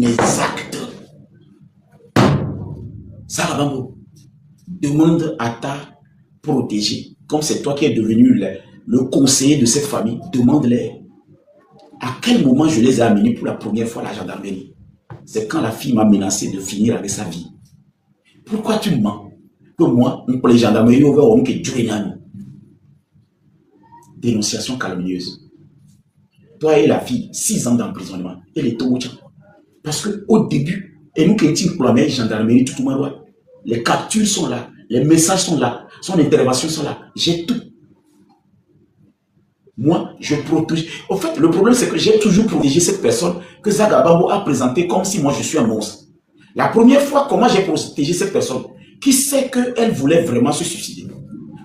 mes actes. Sarah Bambo, demande à ta protégée, comme c'est toi qui es devenu le conseiller de cette famille, demande-les. À quel moment je les ai amenés pour la première fois à la gendarmerie? C'est quand la fille m'a menacé de finir avec sa vie. Pourquoi tu me mens? Que moi, pour les gendarmeries, on va que Dieu est. Dénonciation calomnieuse. Toi et la fille, 6 ans d'emprisonnement. Elle est au parce qu'au début, et nous qui étions pour la gendarmerie, tout le monde, les captures sont là, les messages sont là, son intervention sont là. J'ai tout. Moi, je protège. En fait, le problème, c'est que j'ai toujours protégé cette personne que Zaga Bambo a présentée comme si moi, je suis un monstre. La première fois, comment j'ai protégé cette personne? Qui sait qu'elle voulait vraiment se suicider?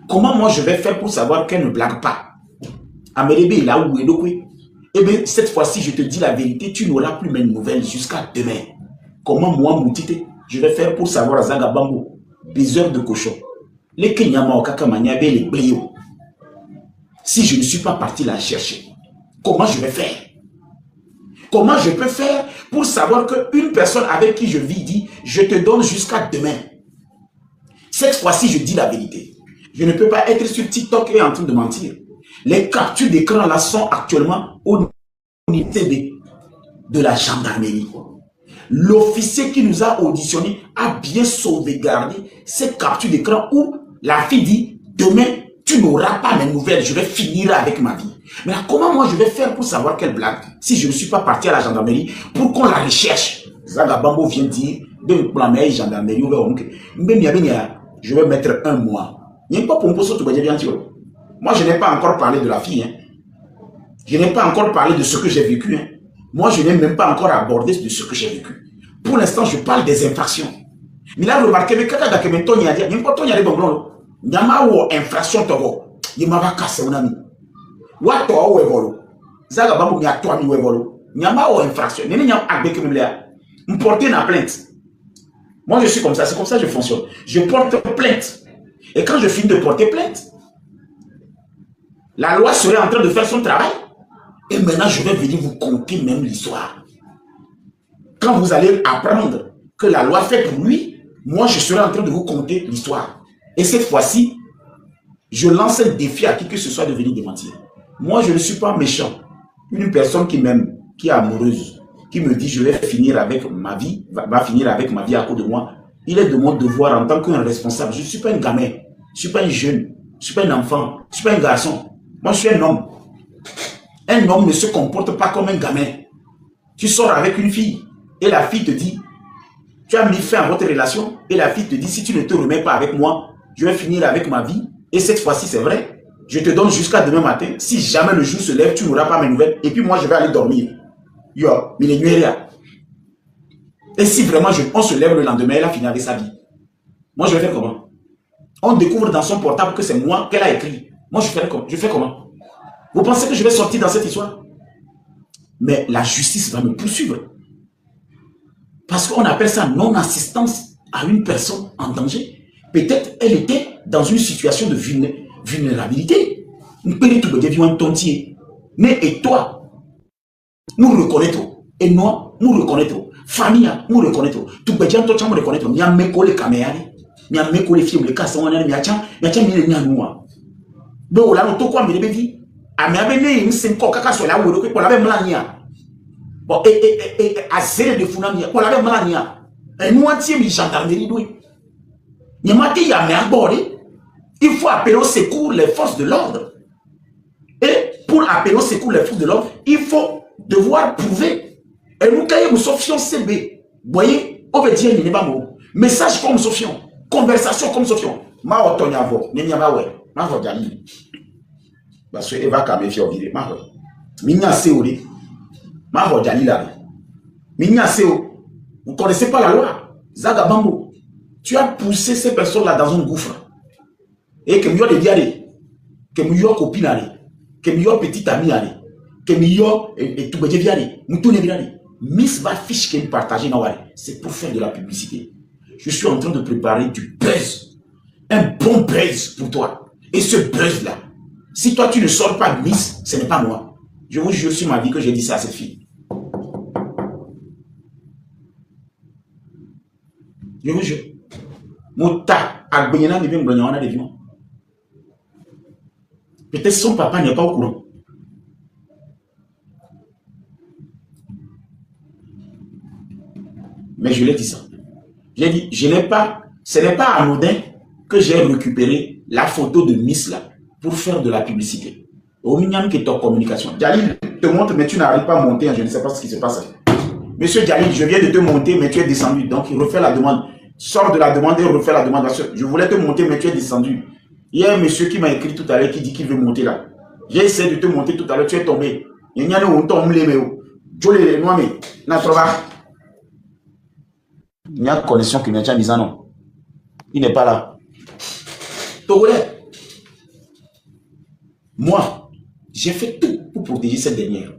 Comment moi, je vais faire pour savoir qu'elle ne blague pas? Amédébé, là où est. Eh bien, cette fois-ci, je te dis la vérité, tu n'auras plus mes nouvelles jusqu'à demain. Comment moi, Moutite, je vais faire pour savoir Zaga Bambo, baiser de cochon, les Kenyama au Kakamaniabe, les Bléo. Si je ne suis pas parti la chercher, comment je vais faire? Comment je peux faire pour savoir qu'une personne avec qui je vis dit, je te donne jusqu'à demain? Cette fois-ci, je dis la vérité. Je ne peux pas être sur TikTok et en train de mentir. Les captures d'écran là sont actuellement au niveau de la gendarmerie. L'officier qui nous a auditionnés a bien sauvegardé ces captures d'écran où la fille dit, demain, tu n'auras pas mes nouvelles, je vais finir avec ma vie. Mais là, comment moi je vais faire pour savoir quelle blague si je ne suis pas parti à la gendarmerie pour qu'on la recherche? Zaga Bambo vient dire, de la meilleure gendarmerie, je vais mettre 1 mois. Moi, je n'ai pas encore parlé de la fille. Hein. Je n'ai pas encore parlé de ce que j'ai vécu. Hein. Moi, je n'ai même pas encore abordé de ce que j'ai vécu. Pour l'instant, je parle des infractions. Mais là, remarquez, mais quand il y a des infractions, il m'a cassé un ami. What to evolo? Zaga Bambo mi atwa mi evolo. Nyama o infraction. Nene nyam avec me bléa. Me porter na plainte. Moi je suis comme ça, c'est comme ça que je fonctionne. Je porte plainte. Et quand je finis de porter plainte, la loi serait en train de faire son travail. Et maintenant je vais venir vous conter même l'histoire. Quand vous allez apprendre que la loi fait pour lui, moi je serai en train de vous conter l'histoire. Et cette fois-ci, je lance un défi à qui que ce soit de venir démentir. Moi, je ne suis pas méchant. Une personne qui m'aime, qui est amoureuse, qui me dit je vais finir avec ma vie, va finir avec ma vie à cause de moi, il est de mon devoir en tant qu'un responsable. Je ne suis pas un gamin, je ne suis pas un jeune, je ne suis pas un enfant, je ne suis pas un garçon. Moi, je suis un homme. Un homme ne se comporte pas comme un gamin. Tu sors avec une fille et la fille te dit, tu as mis fin à votre relation et la fille te dit, si tu ne te remets pas avec moi, je vais finir avec ma vie. Et cette fois-ci, c'est vrai. Je te donne jusqu'à demain matin. Si jamais le jour se lève, tu n'auras pas mes nouvelles. Et puis moi, je vais aller dormir. Yo, mais les nuits. Et si vraiment on se lève le lendemain, elle a fini avec sa vie. Moi, je vais faire comment? On découvre dans son portable que c'est moi qu'elle a écrit. Moi, je fais comment? Vous pensez que je vais sortir dans cette histoire? Mais la justice va me poursuivre. Parce qu'on appelle ça non-assistance à une personne en danger. Peut-être elle était dans une situation de vulnérabilité. Mais et toi, nous reconnaîtrons. Et moi, nous reconnaîtrons. Famille, nous reconnaîtrons. Tout le monde nous reconnaîtrons. Il y a mes collègues caméras. Il y a mes collègues films. Les cas sont en train de faire. Il y a des gens qui sont en donc là, nous quoi, mais les dit. Ah, mais avec nous, c'est encore caca sur la roue. Pour la même lania. Bon, et à zéro de funamia. Pour la même lania. Et nous, on tient les gendarmeries. Il y a un abordé. Il faut appeler au secours les forces de l'ordre. Et pour appeler au secours les forces de l'ordre, il faut devoir prouver. Et nous, quand nous sommes CB, vous voyez, on veut dire, il n'y a pas mot. Message comme Sofion, conversation comme Sofion. Ma otonyavo, n'yamawe, ma vodjali. Parce que Eva Kamefi a viré, ma vodjali. Minya Seoli, ma vodjali là. Minya Seo, vous ne connaissez pas la loi. Zaga Bambo, tu as poussé ces personnes-là dans un gouffre. Et que mieux de diarrhée, que mieux copine allez, que mieux petite amie allez, que mieux et tout bedje viaré, moutoune viaré. Miss va fiche que nous partageons dans Wari. C'est pour faire de la publicité. Je suis en train de préparer du buzz. Un bon buzz pour toi. Et ce buzz-là, si toi tu ne sors pas Miss, ce n'est pas moi. Je vous jure sur ma vie que j'ai dit ça à cette fille. Je vous jure. Mota, Agbenyana, ne vient me des vivants. Peut-être son papa n'est pas au courant. Mais je l'ai dit ça. J'ai dit, je n'ai pas, ce n'est pas anodin que j'ai récupéré la photo de Miss là pour faire de la publicité. Au minimum que ton communication. Jalil te montre, mais tu n'arrives pas à monter. Je ne sais pas ce qui se passe. Monsieur Jalil, je viens de te monter, mais tu es descendu. Donc, il refait la demande. Sors de la demande et refait la demande. Je voulais te monter, mais tu es descendu. Il y a un monsieur qui m'a écrit tout à l'heure qui dit qu'il veut monter là. J'ai essayé de te monter tout à l'heure, tu es tombé. Il y a un tombe les méos. Jolé, moi, mais, n'a pas. Il y a une connexion qui m'a dit non. Il n'est pas là. Togolais. Moi, j'ai fait tout pour protéger cette dernière.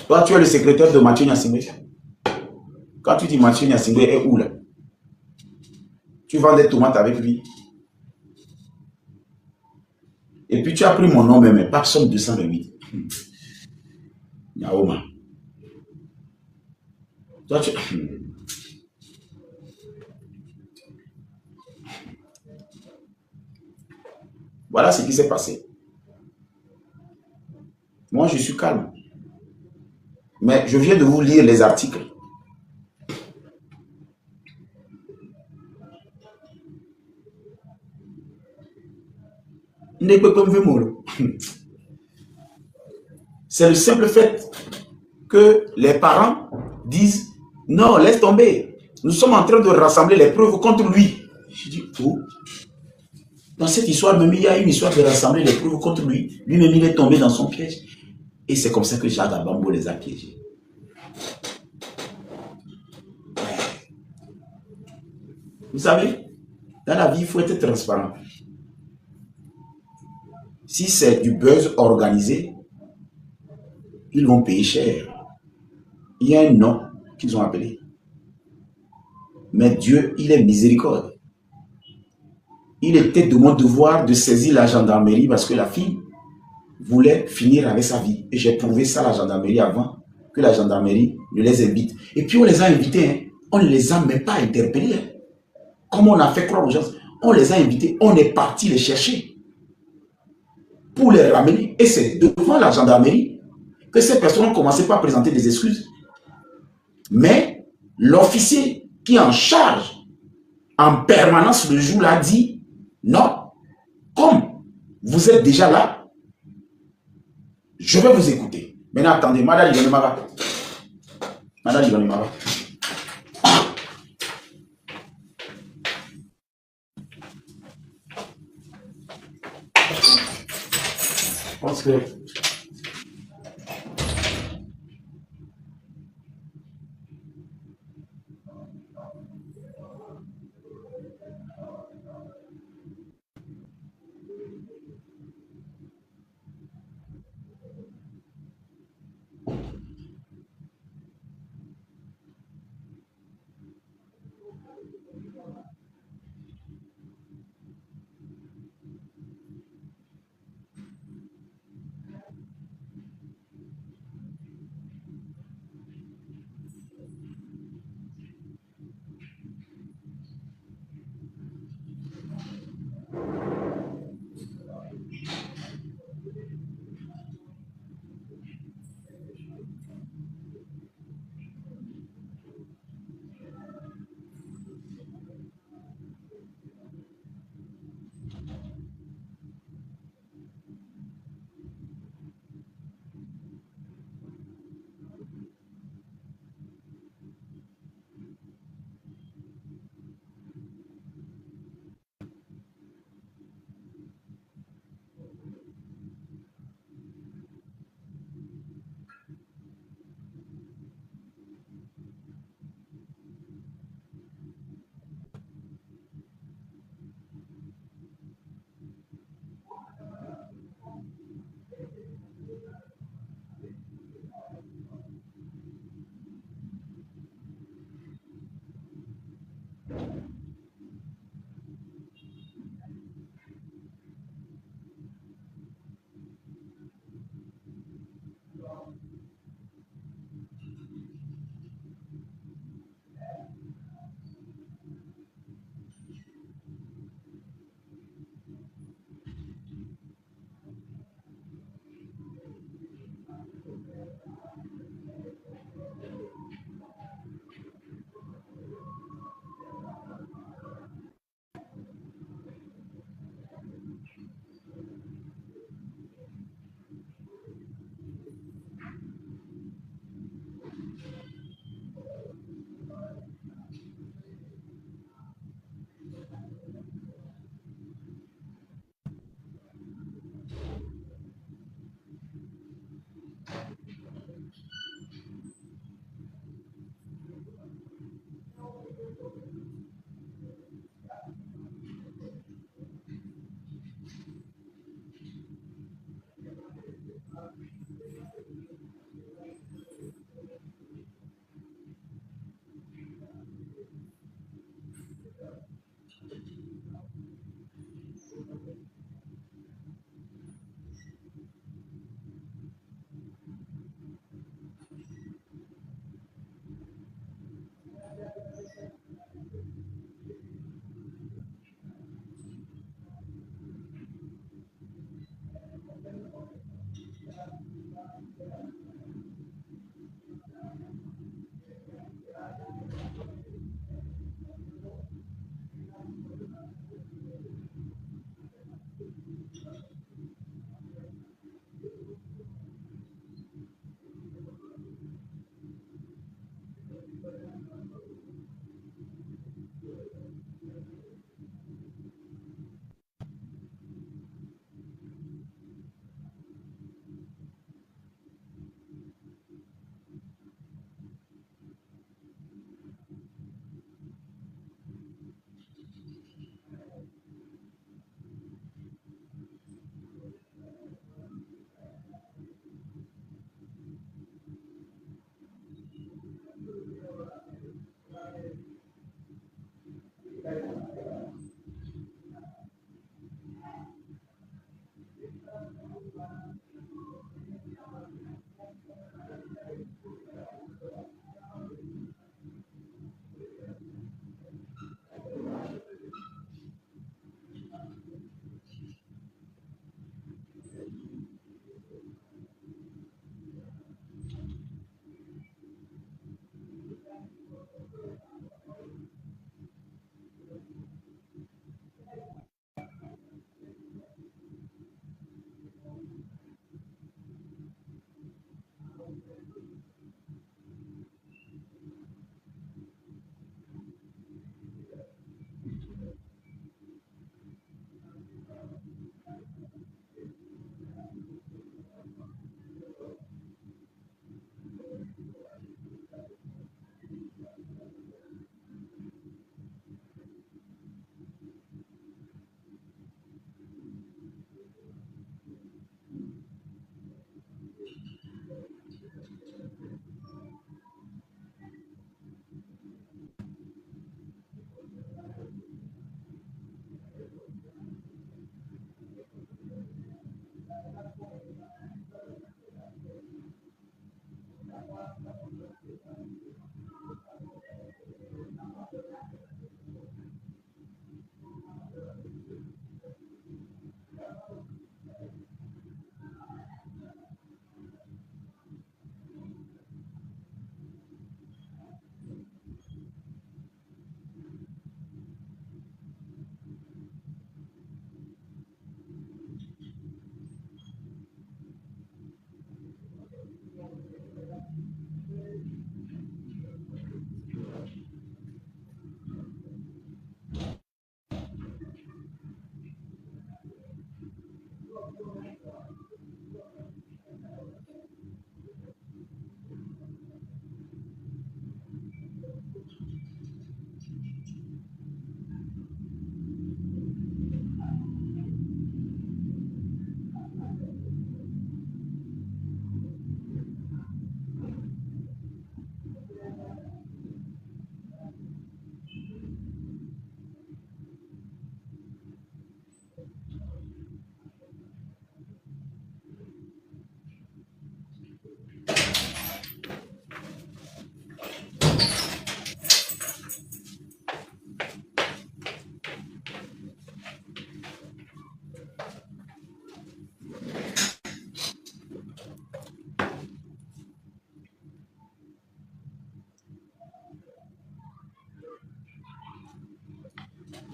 Toi, tu es le secrétaire de Mathieu Nyasingbe. Quand tu dis Mathieu Nyasingbe est où là? Tu vends des tomates avec lui. Et puis tu as pris mon nom même, pas somme 228. Yaoma. Toi, tu... Voilà ce qui s'est passé. Moi, je suis calme. Mais je viens de vous lire les articles. C'est le simple fait que les parents disent non, laisse tomber. Nous sommes en train de rassembler les preuves contre lui. Je dis, oh. Dans cette histoire, même il y a une histoire de rassembler les preuves contre lui. Lui-même, il est tombé dans son piège. Et c'est comme ça que Jacques Abambo les a piégés. Vous savez, dans la vie, il faut être transparent. Si c'est du buzz organisé, ils vont payer cher. Il y a un nom qu'ils ont appelé. Mais Dieu, il est miséricorde. Il était de mon devoir de saisir la gendarmerie parce que la fille voulait finir avec sa vie. Et j'ai prouvé ça à la gendarmerie avant que la gendarmerie ne les invite. Et puis on les a invités, hein. On ne les a même pas interpellés. Hein. Comme on a fait croire aux gens, on les a invités, on est parti les chercher pour les ramener. Et c'est devant la gendarmerie que ces personnes ont commencé par présenter des excuses. Mais l'officier qui est en charge en permanence le jour-là dit non, comme vous êtes déjà là, je vais vous écouter. Maintenant, attendez, Madame Ligonimara. Madame Ligonimara. Je pense que...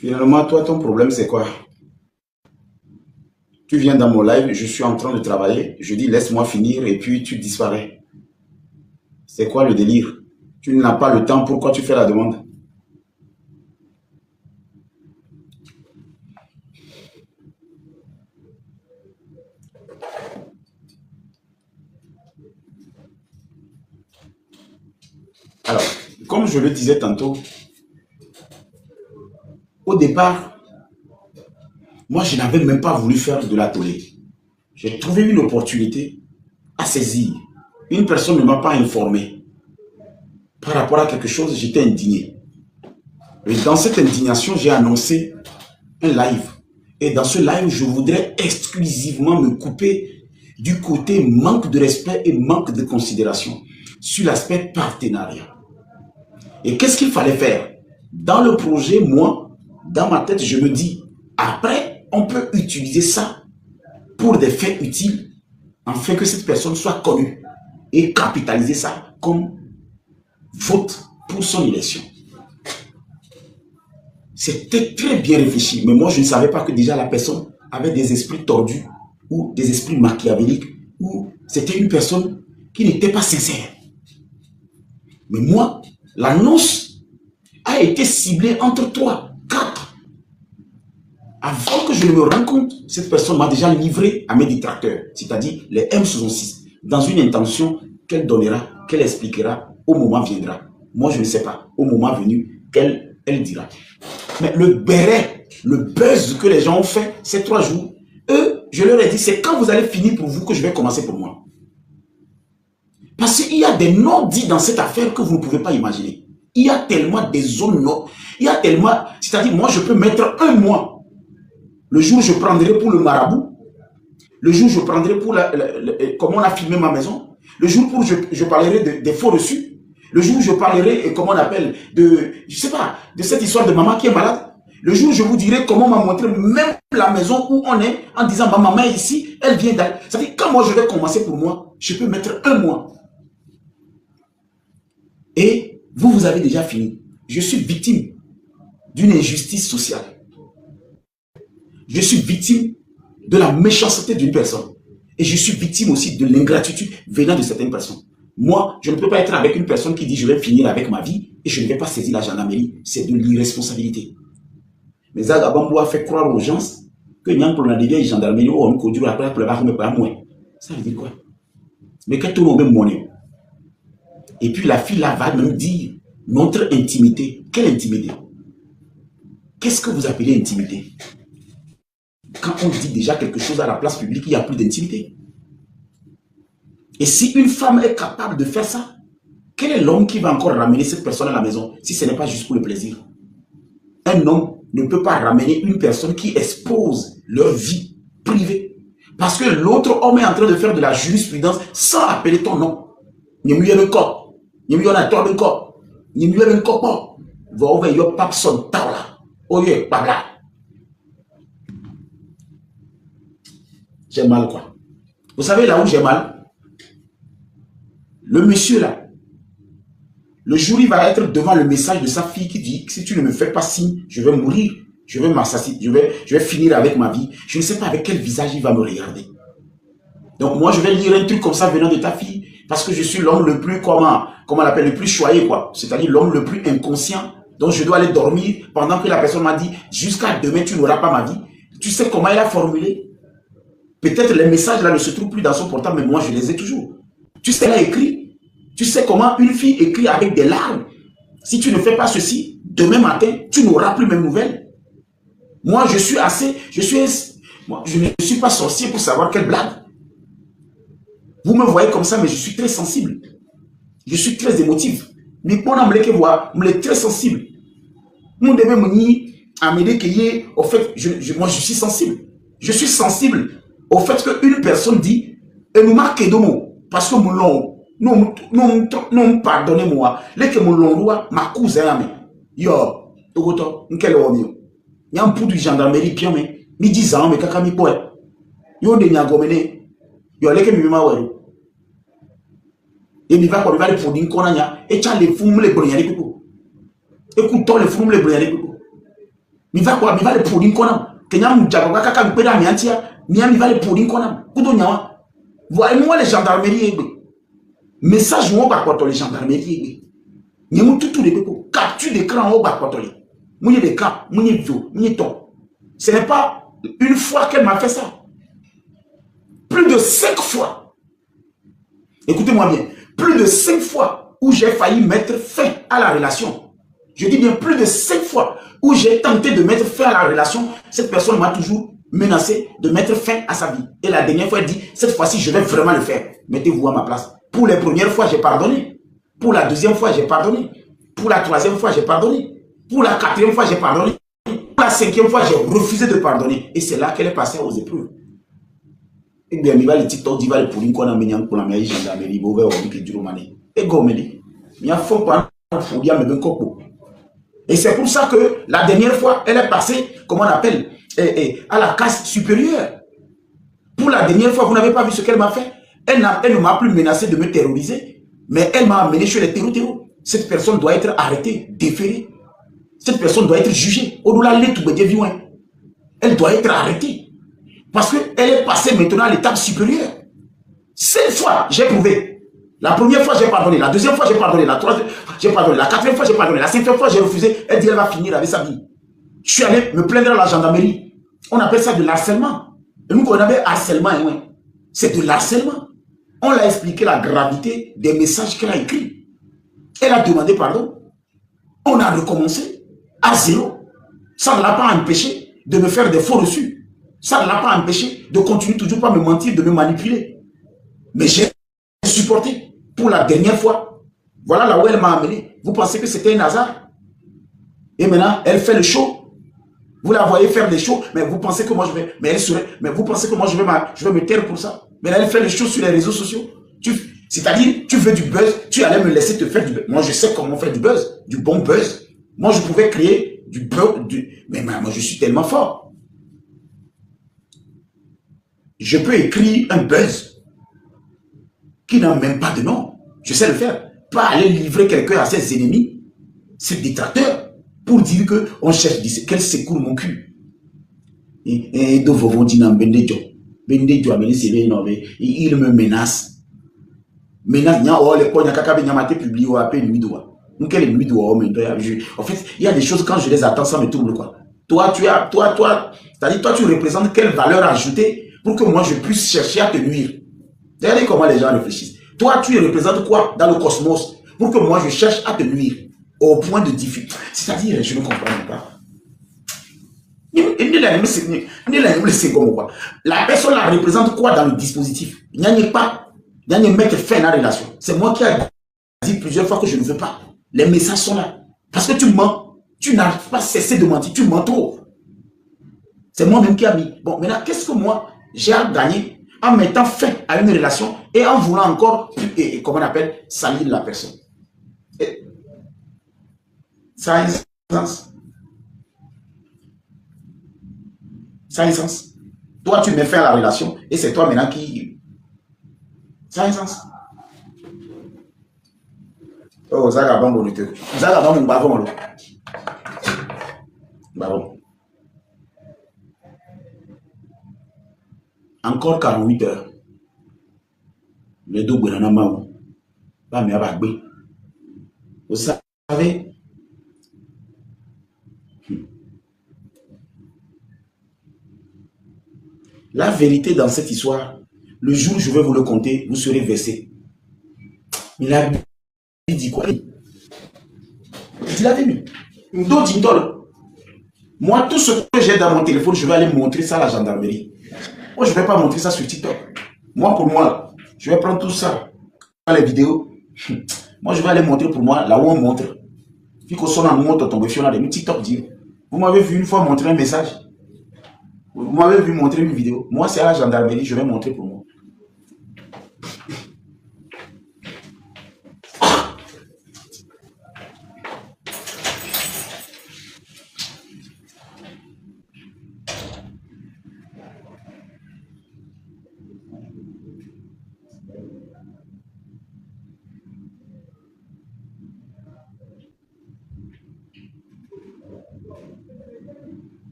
Finalement, toi, ton problème, c'est quoi? Tu viens dans mon live, je suis en train de travailler, je dis laisse-moi finir et puis tu disparais. C'est quoi le délire? Tu n'as pas le temps, pourquoi tu fais la demande? Alors, comme je le disais tantôt, au départ, moi, je n'avais même pas voulu faire de l'atelier. J'ai trouvé une opportunité à saisir. Une personne ne m'a pas informé. Par rapport à quelque chose, j'étais indigné. Et dans cette indignation, j'ai annoncé un live. Et dans ce live, je voudrais exclusivement me couper du côté manque de respect et manque de considération sur l'aspect partenariat. Et qu'est-ce qu'il fallait faire? Dans le projet, moi, dans ma tête, je me dis, après, on peut utiliser ça pour des faits utiles, afin que cette personne soit connue et capitaliser ça comme vote pour son élection. C'était très bien réfléchi, mais moi, je ne savais pas que déjà la personne avait des esprits tordus ou des esprits machiavéliques, ou c'était une personne qui n'était pas sincère. Mais moi, l'annonce a été ciblée entre 3, 4. Avant que je ne me rende compte, cette personne m'a déjà livré à mes détracteurs, c'est-à-dire les M66, dans une intention qu'elle donnera, qu'elle expliquera, au moment viendra. Moi, je ne sais pas. Au moment venu, elle dira. Mais le béret, le buzz que les gens ont fait ces 3 jours, eux, je leur ai dit, c'est quand vous allez finir pour vous que je vais commencer pour moi. Parce qu'il y a des non-dits dans cette affaire que vous ne pouvez pas imaginer. Il y a tellement des zones non. Il y a tellement, c'est-à-dire, moi, je peux mettre 1 mois. Le jour où je prendrai pour le marabout, le jour où je prendrai pour comment on a filmé ma maison, le jour où je parlerai des faux reçus, le jour où je parlerai, comment on appelle, je sais pas, de cette histoire de maman qui est malade, le jour où je vous dirai comment on m'a montré même la maison où on est, en disant ma maman est ici, elle vient d'aller. C'est-à-dire, quand moi je vais commencer pour moi, je peux mettre 1 mois. Et vous avez déjà fini. Je suis victime d'une injustice sociale. Je suis victime de la méchanceté d'une personne. Et je suis victime aussi de l'ingratitude venant de certaines personnes. Moi, je ne peux pas être avec une personne qui dit je vais finir avec ma vie et je ne vais pas saisir la gendarmerie. C'est de l'irresponsabilité. Mais Zagabambo a fait croire aux gens que Nyanko n'a devient gendarmerie ou on conduit après pour moins. Ça veut dire quoi? Mais quand tout le monde est monnaie. Et puis la fille là va même dire notre intimité. Quelle intimité? Qu'est-ce que vous appelez intimité? Quand on dit déjà quelque chose à la place publique, il n'y a plus d'intimité. Et si une femme est capable de faire ça, quel est l'homme qui va encore ramener cette personne à la maison si ce n'est pas juste pour le plaisir? Un homme ne peut pas ramener une personne qui expose leur vie privée. Parce que l'autre homme est en train de faire de la jurisprudence sans appeler ton nom. Il y a le corps. Ni mi yona to ben ko. Ni mi ben ko po. Va over yo pap son taula. Oye, pabla. J'ai mal quoi. Vous savez là où j'ai mal? Le monsieur là. Le jour il va être devant le message de sa fille qui dit si tu ne me fais pas signe, je vais mourir, je vais m'assassiner, je vais finir avec ma vie. Je ne sais pas avec quel visage il va me regarder. Donc moi je vais lire un truc comme ça venant de ta fille parce que je suis l'homme le plus comment on l'appelle, le plus choyé quoi. C'est-à-dire l'homme le plus inconscient. Donc je dois aller dormir pendant que la personne m'a dit jusqu'à demain tu n'auras pas ma vie. Tu sais comment il a formulé? Peut-être les messages là ne se trouvent plus dans son portable, mais moi je les ai toujours. Tu sais, elle a écrit. Tu sais comment une fille écrit avec des larmes. Si tu ne fais pas ceci, demain matin, tu n'auras plus mes nouvelles. Moi, je suis assez... moi, je ne suis pas sorcier pour savoir quelle blague. Vous me voyez comme ça, mais je suis très sensible. Je suis très émotif. Mais pour que voir, je suis très sensible. Vous devez me dire, à me dire que, au fait, moi, je suis sensible. Je suis sensible au fait qu'une personne dit, et nous marque de mots, parce que mon long, non, pardonnez-moi, les que mon long roi, ma cousin, yo, togoto, n'quel omio, y'a un pou du gendarmerie, pion, mais, mi 10 ans, mais kaka mi poe, yo de nyagomene, yo, les que mi ma wero, et mi va pour le pudding konanya, et tcha les fous, les brillants, les pipo, écoutons les fous, les brillants, les pipo, mi va le pudding konam, Kenya mjago kaka mpeda miantia, mi va le pudding konam, kudo nyawa, voyez-moi les gendarmeries, message moi ba les gendarmeries ni mu tout les people capture d'écran au ba kotoli mouye des camps mouye vio mouye ton. Ce n'est pas une fois qu'elle m'a fait ça, plus de 5 fois. Écoutez-moi bien, plus de 5 fois où j'ai failli mettre fin à la relation. Je dis bien plus de 5 fois où j'ai tenté de mettre fin à la relation. Cette personne m'a toujours menacé de mettre fin à sa vie, et la dernière fois elle dit cette fois-ci je vais vraiment le faire. Mettez-vous à ma place. Pour les premières fois, j'ai pardonné. Pour la deuxième fois, j'ai pardonné. Pour la troisième fois, j'ai pardonné. Pour la quatrième fois, j'ai pardonné. Pour la cinquième fois, j'ai refusé de pardonner. Et c'est là qu'elle est passée aux épreuves. Et bien, il va le TikTok, il va le pouling qu'on a mis pour la meilleure gendarmerie, il va le dire au mané. Et gommeli. Il y a fond pas un bien mais coco. Et c'est pour ça que la dernière fois, elle est passée, comment on appelle, à la casse supérieure. Pour la dernière fois, vous n'avez pas vu ce qu'elle m'a fait? Elle ne m'a plus menacé de me terroriser, mais elle m'a amené chez les terroristes. Cette personne doit être arrêtée, déférée. Cette personne doit être jugée. Elle doit être arrêtée. Parce qu'elle est passée maintenant à l'étape supérieure. 5 fois, j'ai prouvé. La première fois, j'ai pardonné. La deuxième fois, j'ai pardonné. La troisième, j'ai pardonné. La quatrième fois, j'ai pardonné. La cinquième fois, j'ai refusé. Elle dit, elle va finir avec sa vie. Je suis allé me plaindre à la gendarmerie. On appelle ça de l'harcèlement. Et nous, on avait harcèlement. C'est de l'harcèlement. On l'a expliqué la gravité des messages qu'elle a écrits. Elle a demandé pardon. On a recommencé à zéro. Ça ne l'a pas empêché de me faire des faux reçus. Ça ne l'a pas empêché de continuer toujours pas me mentir, de me manipuler. Mais j'ai supporté pour la dernière fois. Voilà là où elle m'a amené. Vous pensez que c'était un hasard? Et maintenant, elle fait le show. Vous la voyez faire des shows, mais vous pensez que moi je vais... Mais vous pensez que moi je vais me taire pour ça? Mais là, elle fait les choses sur les réseaux sociaux. C'est-à-dire, tu veux du buzz, tu allais me laisser te faire du buzz. Moi, je sais comment faire du buzz, du bon buzz. Moi, je pouvais créer du buzz. Mais moi, je suis tellement fort. Je peux écrire un buzz qui n'a même pas de nom. Je sais le faire. Pas aller livrer quelqu'un à ses ennemis, ses détracteurs, pour dire qu'on cherche qu'elle secoue mon cul. Et de vos dinam bendejo. Il me menace. Menace, les points de publié au AP nuit doigt. En fait, il y a des choses quand je les attends, ça me trouble quoi. Toi, c'est-à-dire toi, tu représentes quelle valeur ajoutée pour que moi je puisse chercher à te nuire. Regardez comment les gens réfléchissent. Toi, tu représentes quoi dans le cosmos pour que moi je cherche à te nuire au point de difficulté. C'est-à-dire, je ne comprends pas. La personne la représente quoi dans le dispositif? Il n'y a pas mettre fin à la relation. C'est moi qui ai dit plusieurs fois que je ne veux pas. Les messages sont là. Parce que tu mens. Tu n'arrives pas à cesser de mentir. Tu mens trop. C'est moi-même qui ai mis. Bon, maintenant, qu'est-ce que moi j'ai à gagner en mettant fin à une relation et en voulant encore, comment on appelle, salir la personne? Et ça a un sens. Ça a un sens. Toi, tu mets fin à la relation et c'est toi maintenant qui... Ça a un sens. Oh, ça va bon. Ça va bon, bavon. Bavon. Encore 48 heures. Les deux gouvernements maou. Pas mais à vous savez, la vérité dans cette histoire, le jour où je vais vous le conter, vous serez versé. Il a dit quoi? Il l'avait mis. Moi, tout ce que j'ai dans mon téléphone, je vais aller montrer ça à la gendarmerie. Moi, je ne vais pas montrer ça sur TikTok. Moi, pour moi, je vais prendre tout ça, les vidéos. Moi, je vais aller montrer pour moi, là où on montre. Puis qu'on sonne en montre, tomber sur la TikTok dit. Vous m'avez vu une fois montrer un message. Vous m'avez vu montrer une vidéo. Moi, c'est à la gendarmerie, je vais montrer pour moi.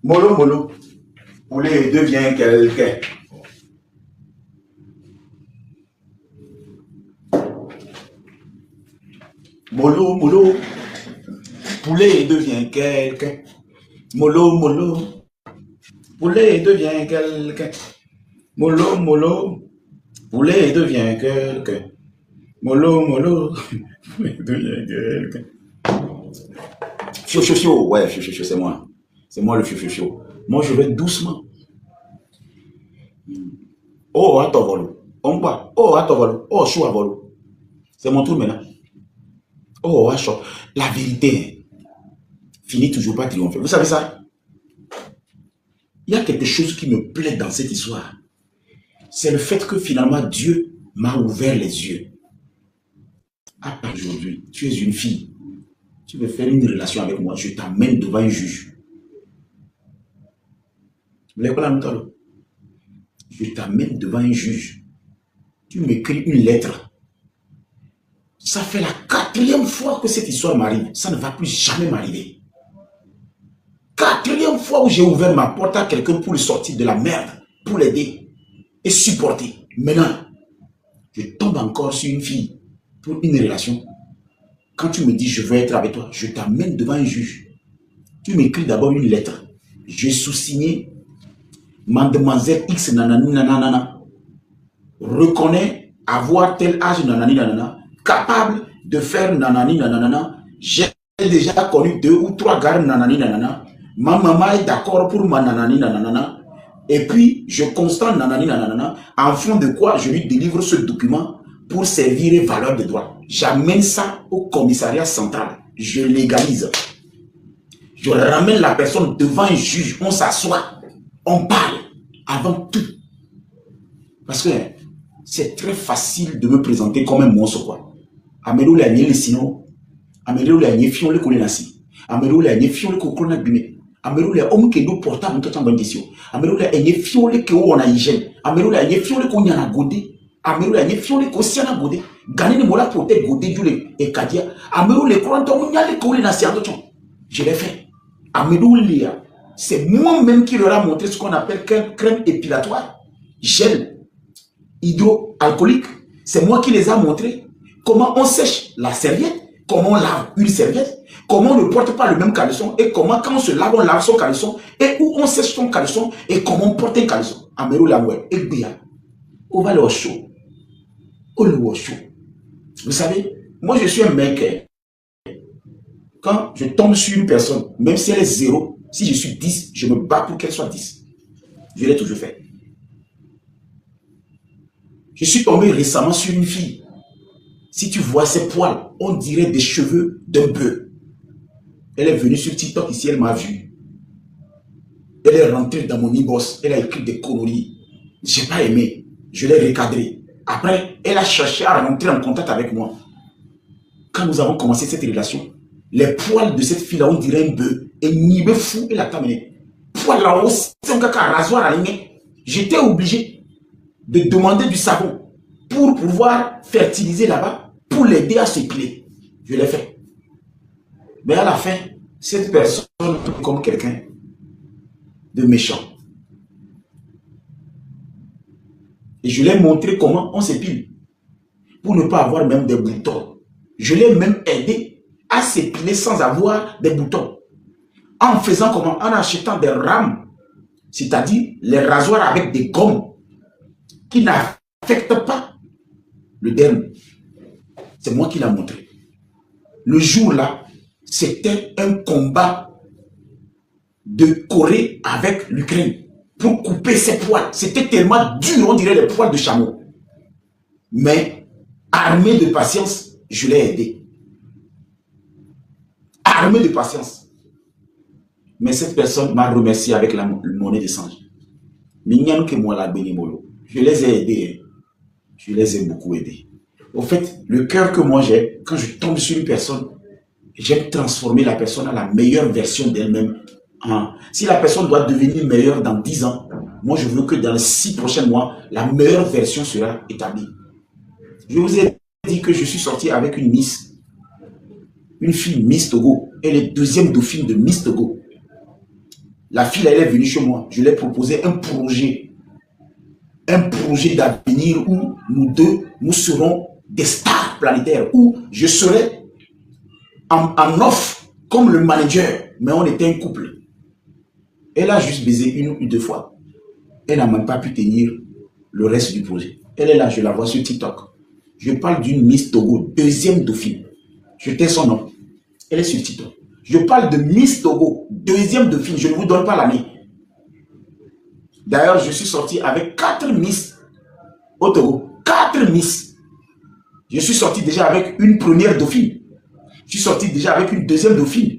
Molo, molo. Poulet devient quelqu'un. Molo, molo. Poulet devient quelqu'un. Molo, molo. Poulet devient quelqu'un. Molo, molo. Poulet devient quelqu'un. Molo, molo. Poulet devient quelqu'un. Fio, fio, fio. Ouais, fio, fio, fio, c'est moi. C'est moi le fio, fio, fio. Moi, je vais doucement. Oh, attends, volo. On va. Oh, attends, volo. Oh, chou à volo. C'est mon tour maintenant. Oh, achou. La vérité finit toujours pas triompher. Vous savez ça? Il y a quelque chose qui me plaît dans cette histoire. C'est le fait que finalement, Dieu m'a ouvert les yeux. Ah, aujourd'hui, tu es une fille. Tu veux faire une relation avec moi, je t'amène devant un juge. Vous voulez pas la noter? Je t'amène devant un juge. Tu m'écris une lettre. Ça fait la 4e fois que cette histoire m'arrive. Ça ne va plus jamais m'arriver. 4e fois où j'ai ouvert ma porte à quelqu'un pour le sortir de la merde, pour l'aider et supporter. Maintenant, je tombe encore sur une fille pour une relation. Quand tu me dis je veux être avec toi, je t'amène devant un juge. Tu m'écris d'abord une lettre. Je sous-signé mademoiselle X nanani nanana. Reconnaît avoir tel âge nanani nanana. Capable de faire nanani nanana. J'ai déjà connu 2 ou 3 gars nanani nanana. Ma maman est d'accord pour ma nanani nanana. Et puis je constate nanani nanana. En fond de quoi je lui délivre ce document pour servir les valeurs de droit. J'amène ça au commissariat central. Je légalise. Je ramène la personne devant un juge. On s'assoit. On parle avant tout. Parce que c'est très facile de me présenter comme un monstre, quoi. Amélo la nye le sino. Amélo la nye fion le kone nasi. Amélo la nye fion le kokona bime. Amélo la homme que nous portons en tout temps bandisio. Amélo la nye fion le que on a hygiène. Amélo la nye fion le qu'on y a godé. Amélo la nye fion le qu'on s'y a godé. Gagné ne mola pour te godé du le et kadia. Amélo le courant on y a le kone nasi en tout temps. Je l'ai fait. Amélo Léa, c'est moi-même qui leur a montré ce qu'on appelle crème épilatoire, gel hydroalcoolique. C'est moi qui les a montré comment on sèche la serviette, comment on lave une serviette, comment on ne porte pas le même caleçon et comment quand on se lave, on lave son caleçon et où on sèche son caleçon et comment on porte un caleçon. Amélo Lamoué, et Béa, on va le chaud. On le chaud. Vous savez, moi je suis un mec. Quand je tombe sur une personne, même si elle est 0, si je suis 10, je me bats pour qu'elle soit 10. Je l'ai toujours fait. Je suis tombé récemment sur une fille. Si tu vois ses poils, on dirait des cheveux d'un bœuf. Elle est venue sur TikTok ici, elle m'a vu. Elle est rentrée dans mon inbox, elle a écrit des conneries. Je n'ai pas aimé, je l'ai recadré. Après, elle a cherché à rentrer en contact avec moi. Quand nous avons commencé cette relation, les poils de cette fille-là, on dirait un bœuf. Et n'y me fou, elle a terminé. Poils là-haut, c'est un gars qui a rasoir à la. J'étais obligé de demander du savon pour pouvoir fertiliser là-bas, pour l'aider à s'épiler. Je l'ai fait. Mais à la fin, cette personne est comme quelqu'un de méchant. Et je lui ai montré comment on s'épile pour ne pas avoir même des boutons. Je l'ai même aidé à s'épiler sans avoir des boutons. En faisant comment? En achetant des rames, c'est-à-dire les rasoirs avec des gommes qui n'affectent pas le derme. C'est moi qui l'ai montré. Le jour-là, c'était un combat de Corée avec l'Ukraine pour couper ses poils. C'était tellement dur, on dirait les poils de chameau. Mais, armé de patience, je l'ai aidé. Armé de patience. Mais cette personne m'a remercié avec la monnaie de singe. Je les ai aidés. Je les ai beaucoup aidés. Au fait, le cœur que moi j'ai, quand je tombe sur une personne, j'aime transformer la personne à la meilleure version d'elle-même. Si la personne doit devenir meilleure dans 10 ans, moi je veux que dans les 6 prochains mois, la meilleure version sera établie. Je vous ai dit que je suis sorti avec une Miss, une fille Miss Togo. Elle est deuxième dauphine de Miss Togo. La fille, elle est venue chez moi. Je lui ai proposé un projet d'avenir où nous deux, nous serons des stars planétaires, où je serai en off comme le manager, mais on était un couple. Elle a juste baisé une ou deux fois. Elle n'a même pas pu tenir le reste du projet. Elle est là, je la vois sur TikTok. Je parle d'une Miss Togo, deuxième dauphine. Je tais son nom. Elle est sur TikTok. Je parle de Miss Togo, deuxième dauphine. Je ne vous donne pas l'année. D'ailleurs, je suis sorti avec 4 Miss au Togo. 4 Miss. Je suis sorti déjà avec une première dauphine. Je suis sorti déjà avec une deuxième dauphine.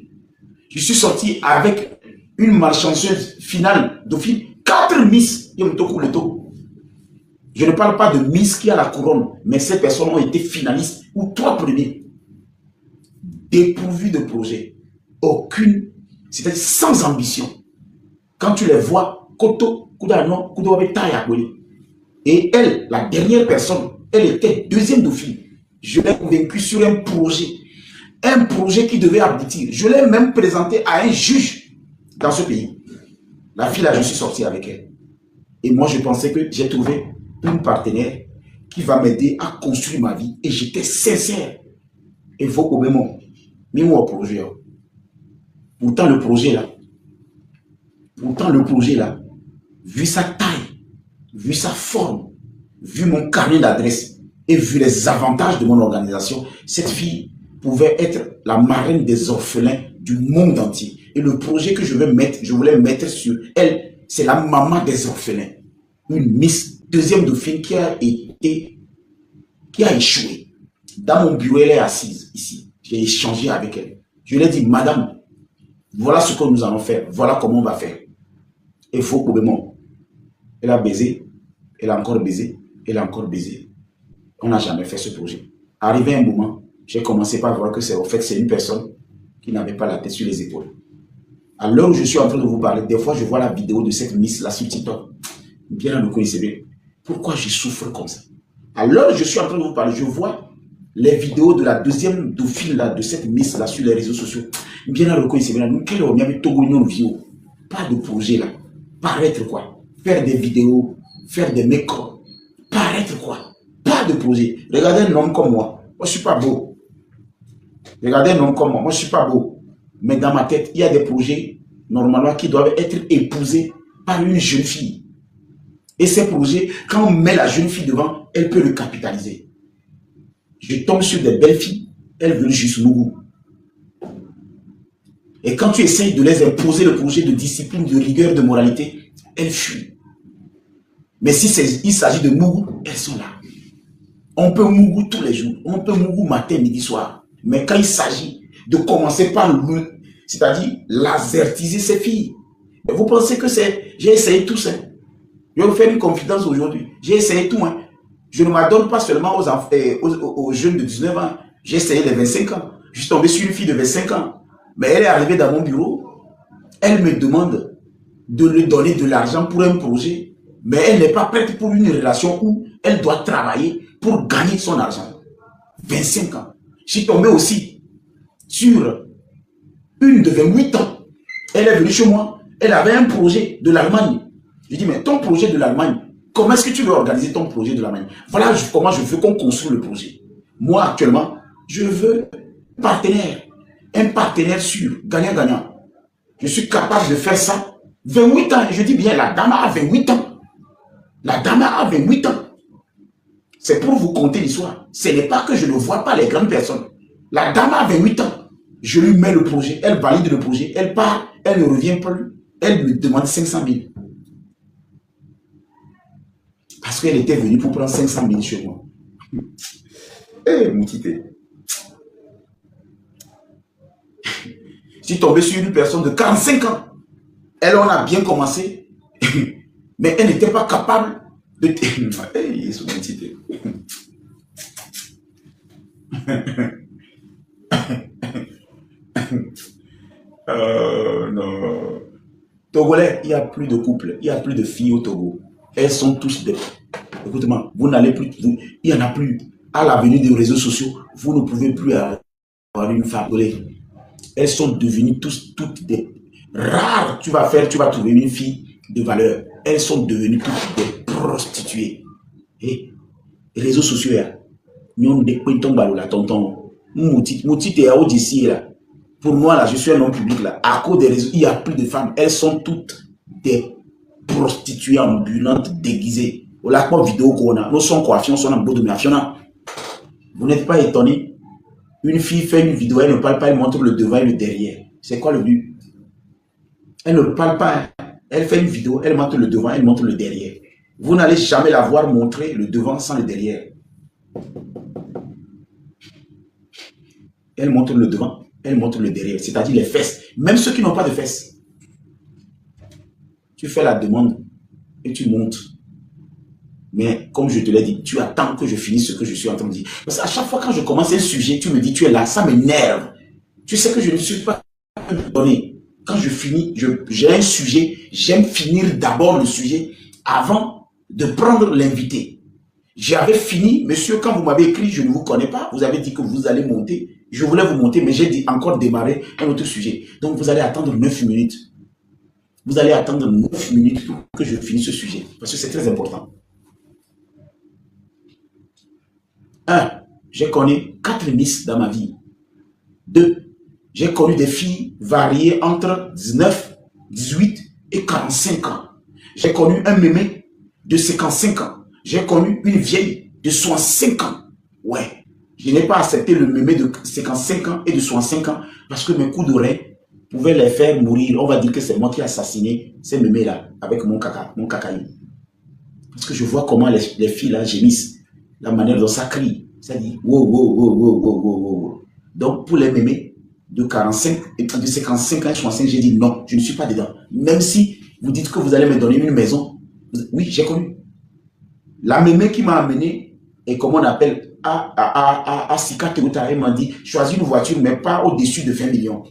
Je suis sorti avec une malchanceuse finale dauphine. 4 Miss. Je ne parle pas de Miss qui a la couronne, mais ces personnes ont été finalistes ou 3 premiers. Dépourvus de projet. Aucune, c'est-à-dire sans ambition. Quand tu les vois, et elle, la dernière personne, elle était deuxième dauphine. Je l'ai convaincu sur un projet qui devait aboutir. Je l'ai même présenté à un juge dans ce pays. La fille là, je suis sorti avec elle. Et moi, je pensais que j'ai trouvé une partenaire qui va m'aider à construire ma vie. Et j'étais sincère. Et il faut qu'on me projet. Pourtant, le projet là, vu sa taille, vu sa forme, vu mon carnet d'adresse et vu les avantages de mon organisation, cette fille pouvait être la marraine des orphelins du monde entier. Et le projet que je voulais mettre sur elle, c'est la maman des orphelins. Une Miss, deuxième dauphine qui a échoué. Dans mon bureau, elle est assise ici. J'ai échangé avec elle. Je lui ai dit, madame, voilà ce que nous allons faire. Voilà comment on va faire. Il faut probablement. Elle a baisé. Elle a encore baisé. Elle a encore baisé. On n'a jamais fait ce projet. Arrivé un moment, j'ai commencé par voir que c'est une personne qui n'avait pas la tête sur les épaules. À l'heure où je suis en train de vous parler, des fois je vois la vidéo de cette Miss là sur TikTok. Bien le connaissez. Pourquoi je souffre comme ça? À l'heure où je suis en train de vous parler, je vois les vidéos de la deuxième dauphine là, de cette Miss là sur les réseaux sociaux. Bien le connaissez. Pas de projet là. Paraître quoi? Faire des vidéos, faire des make-up. Paraître quoi? Pas de projet. Regardez un homme comme moi. Moi, je ne suis pas beau. Regardez un homme comme moi. Moi, je ne suis pas beau. Mais dans ma tête, il y a des projets, normalement, qui doivent être épousés par une jeune fille. Et ces projets, quand on met la jeune fille devant, elle peut le capitaliser. Je tombe sur des belles filles, elles veulent juste Mougou. Et quand tu essayes de les imposer le projet de discipline, de rigueur, de moralité, elles fuient. Mais si il s'agit de Mougou, elles sont là. On peut Mougou tous les jours. On peut Mougou matin, midi, soir. Mais quand il s'agit de commencer par c'est-à-dire lasertiser ces filles. Et vous pensez que c'est... J'ai essayé tout ça. Je vais vous faire une confidence aujourd'hui. J'ai essayé tout. Hein. Je ne m'adonne pas seulement aux jeunes de 19 ans. J'ai essayé les 25 ans. Je suis tombé sur une fille de 25 ans. Mais elle est arrivée dans mon bureau. Elle me demande de lui donner de l'argent pour un projet. Mais elle n'est pas prête pour une relation où elle doit travailler pour gagner son argent. 25 ans. Je suis tombé aussi sur une de 28 ans. Elle est venue chez moi. Elle avait un projet de l'Allemagne. Je dis, mais ton projet de l'Allemagne, comment est-ce que tu veux organiser ton projet de l'Allemagne? Voilà comment je veux qu'on construise le projet. Moi, actuellement, je veux un partenaire sûr, gagnant-gagnant. Je suis capable de faire ça. 28 ans, et je dis bien, la dame a 28 ans. La dame a 28 ans. C'est pour vous conter l'histoire. Ce n'est pas que je ne vois pas les grandes personnes. La dame a 28 ans. Je lui mets le projet, elle valide le projet, elle part, elle ne revient plus. Elle me demande 500 000. Parce qu'elle était venue pour prendre 500 000 chez moi. Eh, Moutité. Je suis tombé sur une personne de 45 ans. Elle, on a bien commencé, mais elle n'était pas capable de... Hey, Moutité. Non. Togolais, il n'y a plus de couple, il n'y a plus de filles au Togo. Elles sont tous des... Écoutez-moi, vous n'allez plus... il n'y en a plus. À l'avenue des réseaux sociaux, vous ne pouvez plus avoir une femme. Elles sont devenues toutes des... Rares, tu vas trouver une fille de valeur. Elles sont devenues toutes des prostituées. Et réseaux sociaux, nous des là, tonton. Mouti t'es à Odyssée, là. Pour moi, là, je suis un homme public, là. À cause des réseaux, il n'y a plus de femmes. Elles sont toutes des prostituées ambulantes déguisées. Voilà quoi vidéo qu'on a. Nous sommes coiffés, nous sommes en bout de mafiona. Vous n'êtes pas étonné. Une fille fait une vidéo, elle ne parle pas, elle montre le devant et le derrière. C'est quoi le but? Elle ne parle pas. Elle fait une vidéo, elle montre le devant, elle montre le derrière. Vous n'allez jamais la voir montrer le devant sans le derrière. Elle montre le devant, elle montre le derrière, c'est-à-dire les fesses. Même ceux qui n'ont pas de fesses. Tu fais la demande et tu montes. Mais comme je te l'ai dit, tu attends que je finisse ce que je suis en train de dire. Parce qu'à chaque fois quand je commence un sujet, tu me dis tu es là, ça m'énerve. Tu sais que je ne suis pas donné. Quand je finis, j'ai un sujet, j'aime finir d'abord le sujet avant de prendre l'invité. J'avais fini, monsieur, quand vous m'avez écrit, je ne vous connais pas, vous avez dit que vous allez monter. Je voulais vous monter, mais j'ai dit encore démarrer un autre sujet. Donc vous allez attendre 9 minutes. Vous allez attendre 9 minutes pour que je finisse ce sujet. Parce que c'est très important. 1. J'ai connu 4 Miss dans ma vie. 2. J'ai connu des filles variées entre 19, 18 et 45 ans. J'ai connu un mémé de 55 ans. J'ai connu une vieille de 65 ans. Ouais. Je n'ai pas accepté le mémé de 55 ans et de 65 ans parce que mes coups d'oreille pouvaient les faire mourir. On va dire que c'est moi qui ai assassiné ces mémés-là avec mon cacaï. Parce que je vois comment les filles là gémissent. La manière dont ça crie. Ça dit wow, wow, wow, wow, wow, wow, wow. Donc pour les mémés de 45 et de 55 ans et 65, j'ai dit non, je ne suis pas dedans. Même si vous dites que vous allez me donner une maison. Oui, j'ai connu. La mémé qui m'a amené, et comme on appelle, à Sika Teruta, elle m'a dit, choisis une voiture, mais pas au-dessus de 20 millions.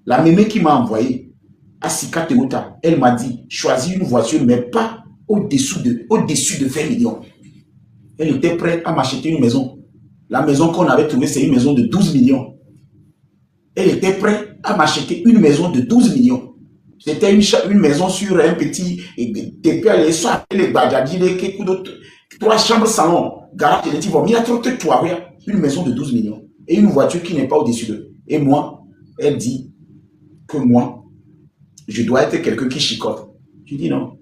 La mémé qui m'a envoyé à Sika Teruta, elle m'a dit, choisis une voiture, mais pas au-dessus de 20 millions. Elle était prête à m'acheter une maison. La maison qu'on avait trouvée, c'est une maison de 12 millions. Elle était prête à m'acheter une maison de 12 millions. C'était une maison sur un petit... les badjadis, les 3 chambres salon, garage, il y a trop de toits, une maison de 12 millions. Et une voiture qui n'est pas au-dessus d'eux. Et moi, elle dit que moi, je dois être quelqu'un qui chicote. Je dis non.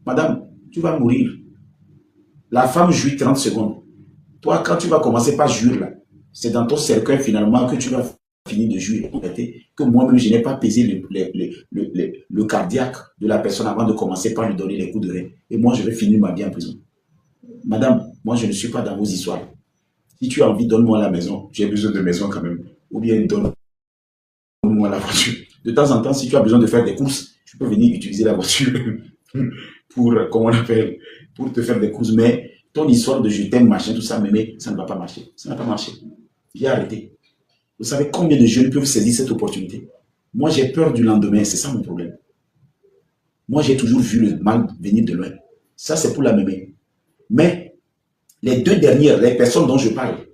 Madame, tu vas mourir. La femme jouit 30 secondes. Toi, quand tu vas commencer par jouir, là, c'est dans ton cercueil finalement que tu vas finir de jouir. Que moi-même, je n'ai pas pesé le cardiaque de la personne avant de commencer par lui donner les coups de rein. Et moi, je vais finir ma vie en prison. Madame, moi, je ne suis pas dans vos histoires. Si tu as envie, donne-moi la maison. J'ai besoin de maison quand même. Ou bien donne moi la voiture. De temps en temps, si tu as besoin de faire des courses, tu peux venir utiliser la voiture pour, comment on appelle, pour te faire des courses. Mais ton histoire de je t'aime, machin, tout ça, mais ça ne va pas marcher. Ça n'a pas marché. J'ai arrêté. Vous savez combien de jeunes peuvent saisir cette opportunité? Moi, j'ai peur du lendemain. C'est ça mon problème. Moi, j'ai toujours vu le mal venir de loin. Ça, c'est pour la mémé. Mais les deux dernières, les personnes dont je parle,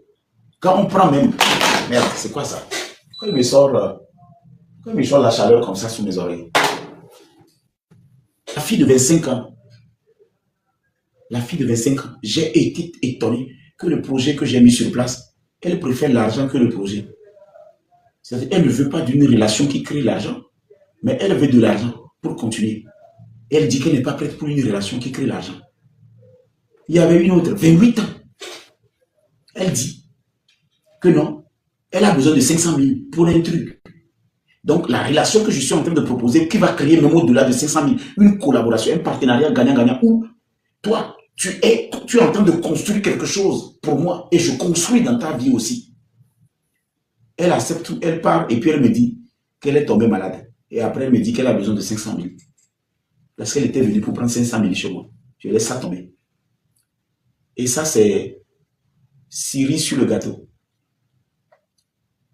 quand on prend même... Merde, c'est quoi ça? Quand il me sort la chaleur comme ça sous mes oreilles. La fille de 25 ans, j'ai été étonné que le projet que j'ai mis sur place, elle préfère l'argent que le projet. C'est-à-dire, elle ne veut pas d'une relation qui crée l'argent, mais elle veut de l'argent pour continuer. Et elle dit qu'elle n'est pas prête pour une relation qui crée l'argent. Il y avait une autre, 28 ans. Elle dit que non, elle a besoin de 500 000 pour un truc. Donc, la relation que je suis en train de proposer, qui va créer même au-delà de 500 000, une collaboration, un partenariat gagnant-gagnant, où toi, tu es en train de construire quelque chose pour moi et je construis dans ta vie aussi. Elle accepte tout, elle part et puis elle me dit qu'elle est tombée malade. Et après, elle me dit qu'elle a besoin de 500 000. Parce qu'elle était venue pour prendre 500 000 chez moi. Je laisse ça tomber. Et ça, c'est cerise sur le gâteau.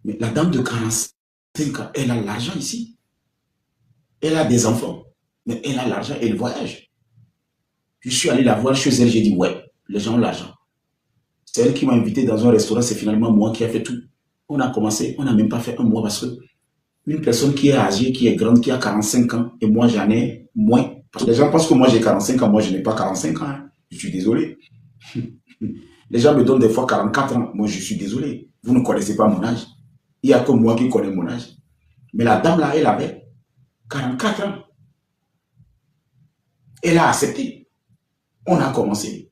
Mais la dame de 45 ans, elle a l'argent ici. Elle a des enfants. Mais elle a l'argent, elle voyage. Je suis allé la voir chez elle, j'ai dit, ouais, les gens ont l'argent. C'est elle qui m'a invité dans un restaurant, c'est finalement moi qui ai fait tout. On a commencé, on n'a même pas fait un mois parce que une personne qui est âgée, qui est grande, qui a 45 ans, et moi j'en ai moins. Parce que les gens pensent que moi j'ai 45 ans, moi je n'ai pas 45 ans. Hein. Je suis désolé. Les gens me donnent des fois 44 ans, moi je suis désolé. Vous ne connaissez pas mon âge. Il n'y a que moi qui connais mon âge. Mais la dame là, elle avait 44 ans. Elle a accepté. On a commencé.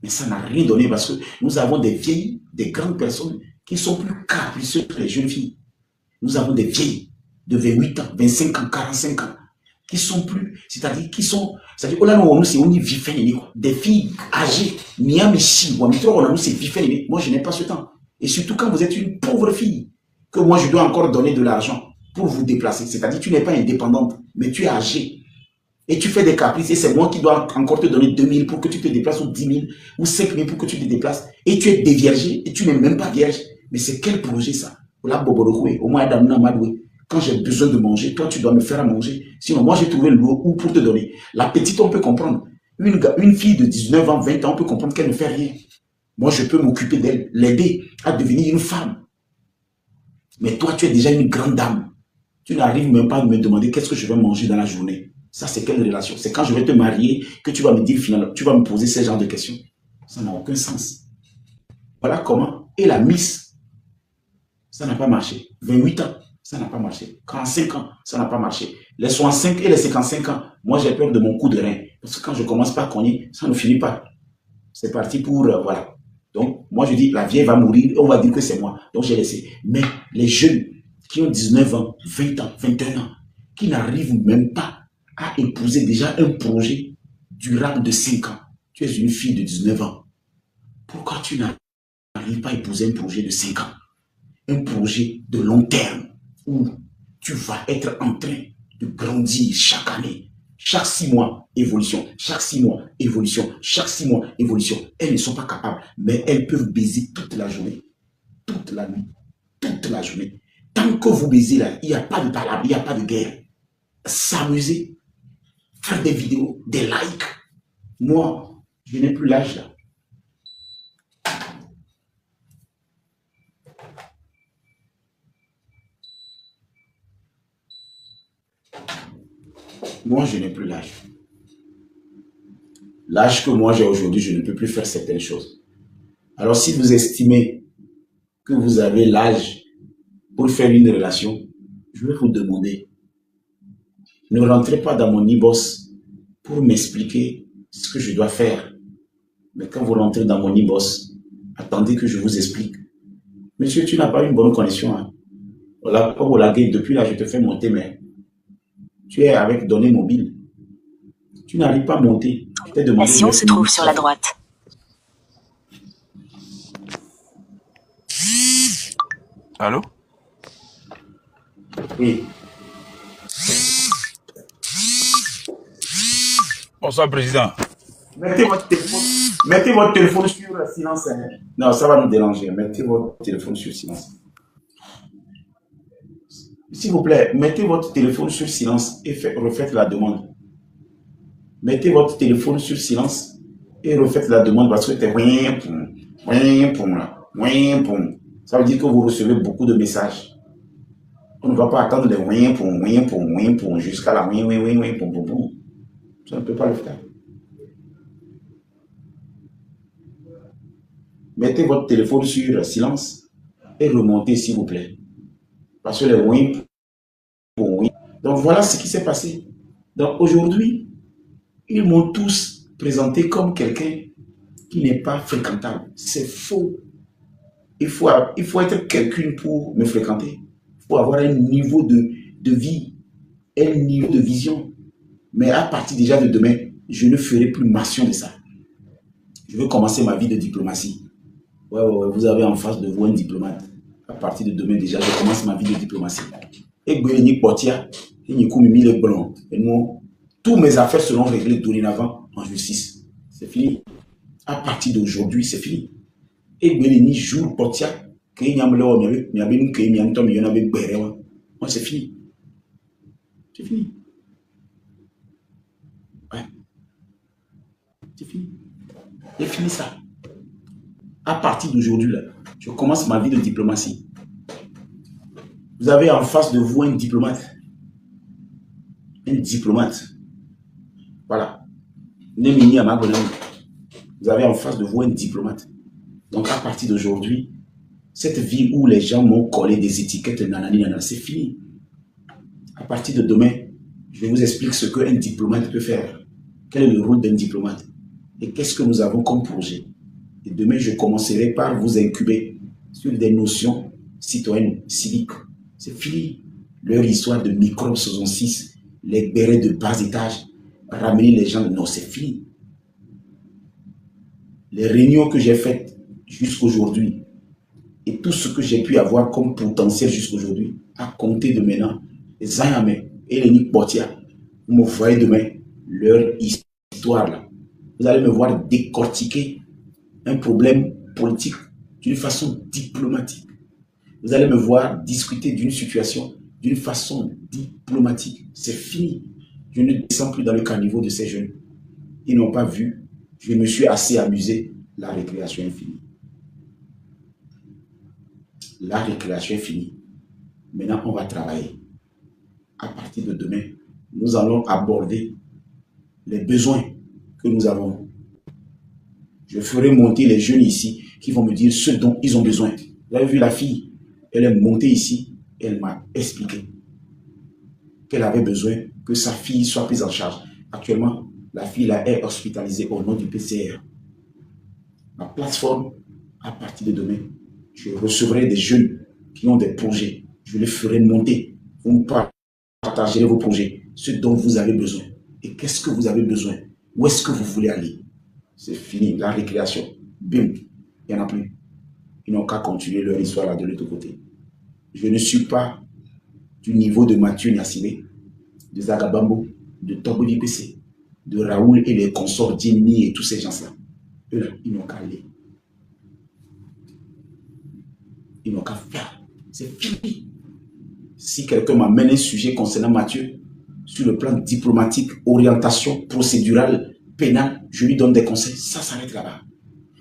Mais ça n'a rien donné parce que nous avons des vieilles, des grandes personnes qui sont plus capricieuses que les jeunes filles. Nous avons des vieilles de 28 ans, 25 ans, 45 ans, qui sont plus, c'est-à-dire qui sont, c'est-à-dire, des filles âgées, moi je n'ai pas ce temps. Et surtout quand vous êtes une pauvre fille, que moi je dois encore donner de l'argent pour vous déplacer, c'est-à-dire tu n'es pas indépendante, mais tu es âgée. Et tu fais des caprices et c'est moi qui dois encore te donner 2 000 pour que tu te déplaces ou 10 000 ou 5 000 pour que tu te déplaces. Et tu es déviergé et tu n'es même pas vierge. Mais c'est quel projet ça? Quand j'ai besoin de manger, toi tu dois me faire à manger. Sinon, moi j'ai trouvé l'eau où pour te donner. La petite, on peut comprendre. Une fille de 19 ans, 20 ans, on peut comprendre qu'elle ne fait rien. Moi, je peux m'occuper d'elle, l'aider à devenir une femme. Mais toi, tu es déjà une grande dame. Tu n'arrives même pas à me demander qu'est-ce que je vais manger dans la journée. Ça, c'est quelle relation? C'est quand je vais te marier que tu vas me dire finalement, tu vas me poser ce genre de questions. Ça n'a aucun sens. Voilà comment. Et la Miss, ça n'a pas marché. 28 ans, ça n'a pas marché. 45 ans, ça n'a pas marché. Les 65 et les 55 ans, moi j'ai peur de mon coup de rein. Parce que quand je commence pas à cogner, ça ne finit pas. C'est parti pour, voilà. Donc, moi je dis, la vieille va mourir, on va dire que c'est moi. Donc j'ai laissé. Mais les jeunes qui ont 19 ans, 20 ans, 21 ans, qui n'arrivent même pas à épouser déjà un projet durable de 5 ans. Tu es une fille de 19 ans. Pourquoi tu n'arrives pas à épouser un projet de 5 ans? Un projet de long terme où tu vas être en train de grandir chaque année. Chaque 6 mois, évolution. Chaque 6 mois, évolution. Chaque 6 mois, évolution. Elles ne sont pas capables, mais elles peuvent baiser toute la journée, toute la nuit, toute la journée. Tant que vous baisez là, il n'y a pas de palabre, il n'y a pas de guerre. S'amuser, faire des vidéos, des likes. Moi, je n'ai plus l'âge là. Moi, je n'ai plus l'âge. L'âge que moi j'ai aujourd'hui, je ne peux plus faire certaines choses. Alors, si vous estimez que vous avez l'âge pour faire une relation, je vais vous demander, ne rentrez pas dans mon e-boss pour m'expliquer ce que je dois faire. Mais quand vous rentrez dans mon e-boss, attendez que je vous explique. Monsieur, tu n'as pas une bonne connexion. Hein? Voilà, comme vous laguez, depuis là, je te fais monter, mais tu es avec données mobiles. Tu n'arrives pas à monter. Je t'ai demandé. La se trouve sur la droite. Allô? Oui. Bonsoir, Président. Mettez votre téléphone sur silence. Non, ça va nous déranger. Mettez votre téléphone sur silence. S'il vous plaît, mettez votre téléphone sur silence et refaites la demande. Mettez votre téléphone sur silence et refaites la demande parce que c'est rien pour. Ça veut dire que vous recevez beaucoup de messages. On ne va pas attendre les rien pour jusqu'à la pour. Ça ne peut pas le faire. Mettez votre téléphone sur silence et remontez s'il vous plaît. Parce que les oui pour oui. Donc voilà ce qui s'est passé. Donc aujourd'hui, ils m'ont tous présenté comme quelqu'un qui n'est pas fréquentable. C'est faux. Il faut être quelqu'un pour me fréquenter. Il faut avoir un niveau de vie, un niveau de vision. Mais à partir déjà de demain, je ne ferai plus mention de ça. Je veux commencer ma vie de diplomatie. Ouais, vous avez en face de vous un diplomate. À partir de demain déjà, je commence ma vie de diplomatie. Et Gwéléni Portia, et Nikoumimi les Blancs. Et nous, tous mes affaires seront réglées dorénavant en justice. C'est fini. À partir d'aujourd'hui, c'est fini. Et Gwéléni jour Portia, que c'est fini. C'est fini. Ouais. C'est fini. J'ai fini ça. À partir d'aujourd'hui, là, je commence ma vie de diplomatie. Vous avez en face de vous un diplomate. Un diplomate. Voilà. Vous avez en face de vous un diplomate. Donc à partir d'aujourd'hui, cette vie où les gens m'ont collé des étiquettes, c'est fini. À partir de demain, je vous explique ce qu'un diplomate peut faire. Quel est le rôle d'un diplomate? Et qu'est-ce que nous avons comme projet? Et demain, je commencerai par vous incuber sur des notions citoyennes, civiques. C'est fini. Leur histoire de microbes saison 6, les bérets de bas étage, ramener les gens. Non, c'est fini. Les réunions que j'ai faites jusqu'aujourd'hui et tout ce que j'ai pu avoir comme potentiel jusqu'aujourd'hui, à compter de maintenant, les Zayame et les Nipotia, vous me voyez demain, leur histoire là. Vous allez me voir décortiquer un problème politique d'une façon diplomatique. Vous allez me voir discuter d'une situation d'une façon diplomatique. C'est fini. Je ne descends plus dans le caniveau de ces jeunes. Ils n'ont pas vu. Je me suis assez amusé. La récréation est finie. La récréation est finie. Maintenant, on va travailler. À partir de demain, nous allons aborder les besoins que nous avons. Je ferai monter les jeunes ici qui vont me dire ce dont ils ont besoin. Vous avez vu la fille, elle est montée ici, elle m'a expliqué qu'elle avait besoin que sa fille soit prise en charge. Actuellement, la fille là est hospitalisée au nom du PCR. Ma plateforme, à partir de demain, je recevrai des jeunes qui ont des projets. Je les ferai monter. Vous me partagerez vos projets, ce dont vous avez besoin. Et qu'est-ce que vous avez besoin? Où est-ce que vous voulez aller? C'est fini, la récréation. Bim, il n'y en a plus. Ils n'ont qu'à continuer leur histoire là de l'autre côté. Je ne suis pas du niveau de Mathieu Niassibé, de Zagabambo, de Togo PC, de Raoul et les consorts Jimmy et tous ces gens-là. Eux là, ils n'ont qu'à aller. Ils n'ont qu'à faire. C'est fini. Si quelqu'un m'amène un sujet concernant Mathieu, sur le plan diplomatique, orientation procédurale, pénale, je lui donne des conseils. Ça s'arrête là-bas.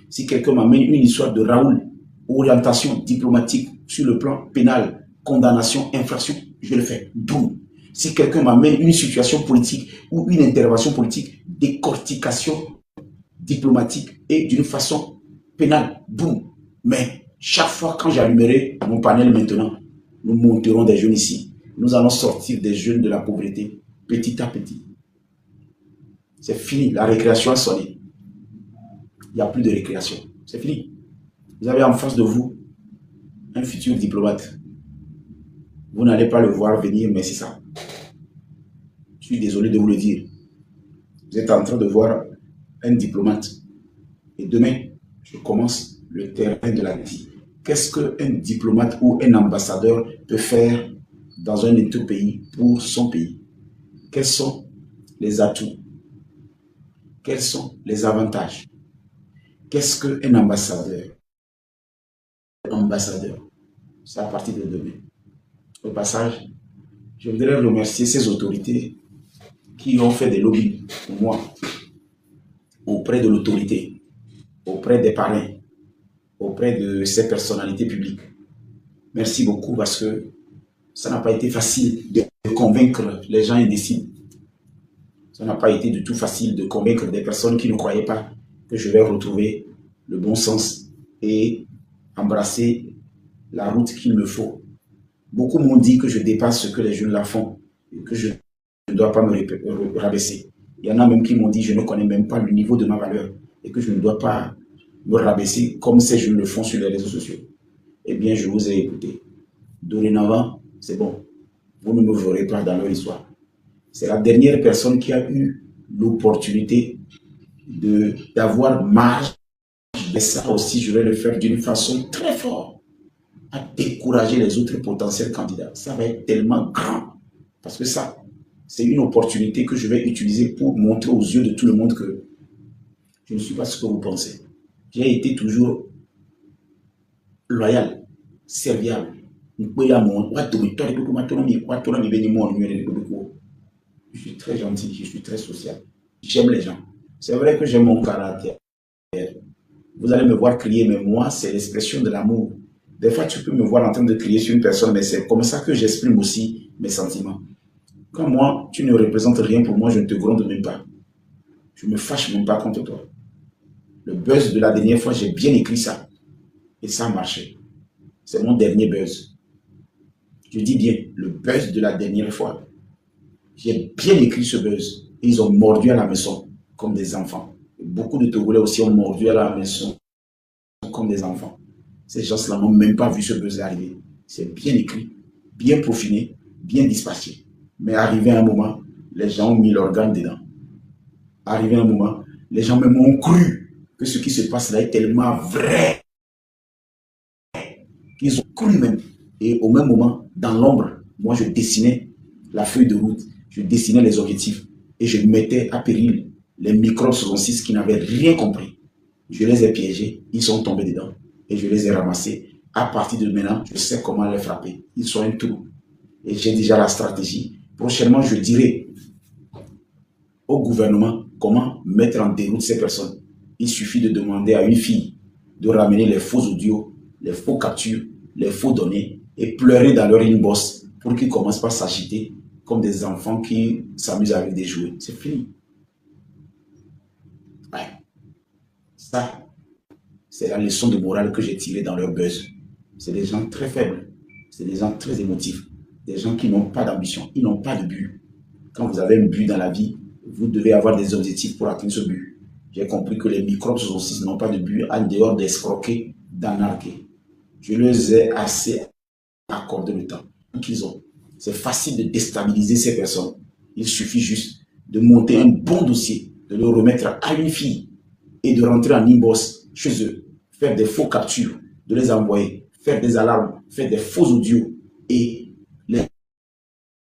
Si quelqu'un m'amène une histoire de Raoul, orientation diplomatique sur le plan pénal, condamnation, infraction, je le fais. Boum. Si quelqu'un m'amène une situation politique ou une intervention politique, décortication diplomatique et d'une façon pénale, boum. Mais chaque fois quand j'allumerai mon panel maintenant, nous monterons des jeunes ici. Nous allons sortir des jeunes de la pauvreté petit à petit. C'est fini. La récréation a sonné. Il n'y a plus de récréation. C'est fini. Vous avez en face de vous un futur diplomate. Vous n'allez pas le voir venir, mais c'est ça. Je suis désolé de vous le dire. Vous êtes en train de voir un diplomate. Et demain, je commence le terrain de la vie. Qu'est-ce qu'un diplomate ou un ambassadeur peut faire dans un autre pays pour son pays. Quels sont les atouts? Quels sont les avantages? Qu'est-ce qu'un ambassadeur? Ambassadeur, c'est à partir de demain. Au passage, je voudrais remercier ces autorités qui ont fait des lobbies pour moi auprès de l'autorité, auprès des parrains, auprès de ces personnalités publiques. Merci beaucoup parce que ça n'a pas été facile de convaincre les gens indécis. Ça n'a pas été du tout facile de convaincre des personnes qui ne croyaient pas que je vais retrouver le bon sens et embrasser la route qu'il me faut. Beaucoup m'ont dit que je dépasse ce que les jeunes là font et que je ne dois pas me rabaisser. Il y en a même qui m'ont dit que je ne connais même pas le niveau de ma valeur et que je ne dois pas me rabaisser comme ces jeunes le font sur les réseaux sociaux. Eh bien, je vous ai écouté. Dorénavant, c'est bon. Vous ne me verrez pas dans leur histoire. C'est la dernière personne qui a eu l'opportunité d'avoir marge. Et ça aussi, je vais le faire d'une façon très forte, à décourager les autres potentiels candidats. Ça va être tellement grand. Parce que ça, c'est une opportunité que je vais utiliser pour montrer aux yeux de tout le monde que je ne suis pas ce que vous pensez. J'ai été toujours loyal, serviable. Je suis très gentil, je suis très social. J'aime les gens. C'est vrai que j'aime mon caractère. Vous allez me voir crier, mais moi, c'est l'expression de l'amour. Des fois, tu peux me voir en train de crier sur une personne, mais c'est comme ça que j'exprime aussi mes sentiments. Quand moi, tu ne représentes rien pour moi, je ne te gronde même pas. Je ne me fâche même pas contre toi. Le buzz de la dernière fois, j'ai bien écrit ça. Et ça a marché. C'est mon dernier buzz. Je dis bien, le buzz de la dernière fois. J'ai bien écrit ce buzz. Et ils ont mordu à la maison comme des enfants. Et beaucoup de Togolais aussi ont mordu à la maison comme des enfants. Ces gens-là n'ont même pas vu ce buzz arriver. C'est bien écrit, bien peaufiné, bien dispatché. Mais arrivé un moment, les gens ont mis l'organe dedans. Arrivé un moment, les gens même ont cru que ce qui se passe là est tellement vrai qu'ils ont cru même. Et au même moment, dans l'ombre, moi je dessinais la feuille de route, je dessinais les objectifs et je mettais à péril les microbes 66 qui n'avaient rien compris. Je les ai piégés, ils sont tombés dedans et je les ai ramassés. À partir de maintenant, je sais comment les frapper. Ils sont un trou. Et j'ai déjà la stratégie. Prochainement, je dirai au gouvernement comment mettre en déroute ces personnes. Il suffit de demander à une fille de ramener les faux audios, les faux captures, les faux données et pleurer dans leur inbox pour qu'ils ne commencent pas à s'agiter comme des enfants qui s'amusent avec des jouets. C'est fini. Ouais. Ça, c'est la leçon de morale que j'ai tirée dans leur buzz. C'est des gens très faibles. C'est des gens très émotifs. Des gens qui n'ont pas d'ambition. Ils n'ont pas de but. Quand vous avez un but dans la vie, vous devez avoir des objectifs pour atteindre ce but. J'ai compris que les microbes aussi n'ont pas de but en dehors d'escroquer, d'anarquer. Je les ai assez accordé le temps qu'ils ont. C'est facile de déstabiliser ces personnes. Il suffit juste de monter un bon dossier, de le remettre à une fille et de rentrer en inbox chez eux, faire des faux captures, de les envoyer, faire des alarmes, faire des faux audios et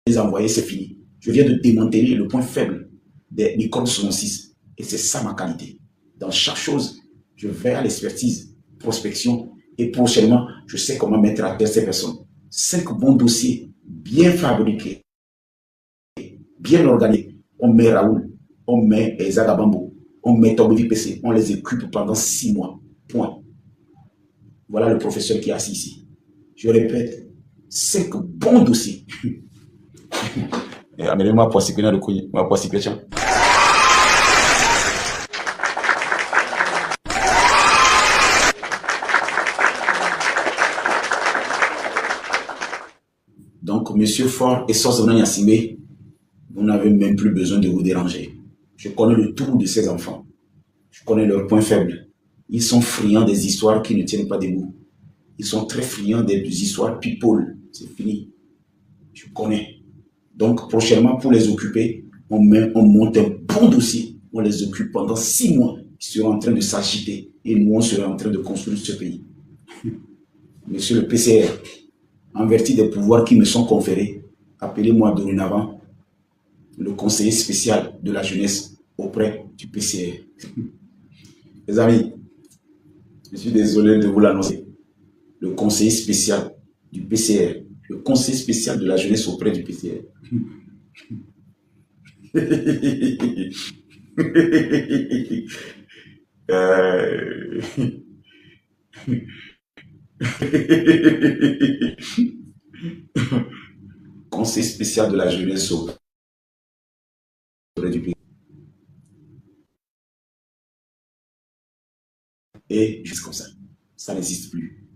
les envoyer, c'est fini. Je viens de démanteler le point faible des microbes 66 et c'est ça ma qualité. Dans chaque chose, je vais à l'expertise, prospection et prochainement, je sais comment mettre à terre ces personnes. 5 bons dossiers bien fabriqués, bien organisés. On met Raoul, on met Zagabambo, on met Tobovi PC, on les occupe pendant 6 mois. Point. Voilà le professeur qui est assis ici. Je répète, 5 bons dossiers. Amenez-moi pour sécurité de couille, moi pour sécurité. Donc, Monsieur Fort et Sosona Yassimé, vous n'avez même plus besoin de vous déranger. Je connais le tout de ces enfants. Je connais leurs points faibles. Ils sont friands des histoires qui ne tiennent pas debout. Ils sont très friands des histoires people. C'est fini. Je connais. Donc, prochainement, pour les occuper, on monte un bon dossier. On les occupe pendant 6 mois. Ils seront en train de s'agiter. Et nous, on sera en train de construire ce pays. Monsieur le PCR, en vertu des pouvoirs qui me sont conférés, appelez-moi dorénavant le conseiller spécial de la jeunesse auprès du PCR. Les amis, je suis désolé de vous l'annoncer. Le conseiller spécial du PCR, le conseiller spécial de la jeunesse auprès du PCR. Conseil spécial de la jeunesse auprès du PCR. Et juste comme ça n'existe plus.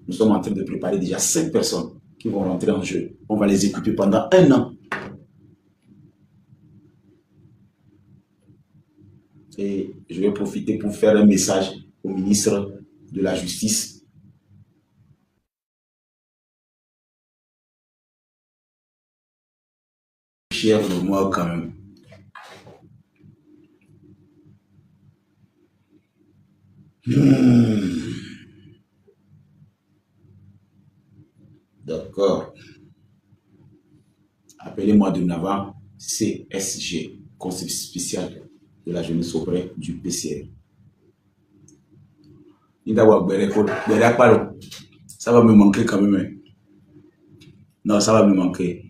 Nous sommes en train de préparer déjà 5 personnes qui vont rentrer en jeu. On va les écouter pendant 1 an. Et je vais profiter pour faire un message au ministre de la Justice. Cher de moi quand même. D'accord. Appelez-moi de Navarre CSG, Conseil spécial de la jeunesse auprès du PCR. Ça va me manquer quand même. Non, ça va me manquer.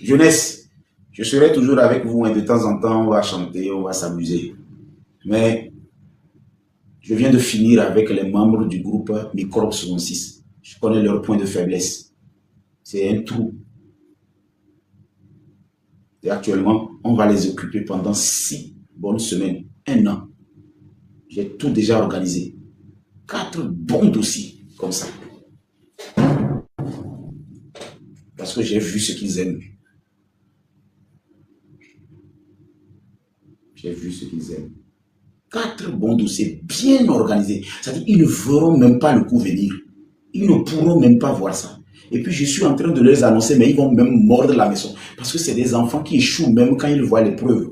Jeunesse, je serai toujours avec vous et de temps en temps, on va chanter, on va s'amuser. Mais je viens de finir avec les membres du groupe Microbe 66. Je connais leur point de faiblesse. C'est un trou. Et actuellement, on va les occuper pendant 6 bonnes semaines, 1 an. J'ai tout déjà organisé. 4 bons dossiers comme ça. Parce que j'ai vu ce qu'ils aiment. J'ai vu ce qu'ils aiment. 4 bons dossiers bien organisés. C'est-à-dire qu'ils ne verront même pas le coup venir. Ils ne pourront même pas voir ça. Et puis je suis en train de les annoncer, mais ils vont même mordre la maison. Parce que c'est des enfants qui échouent même quand ils voient les preuves.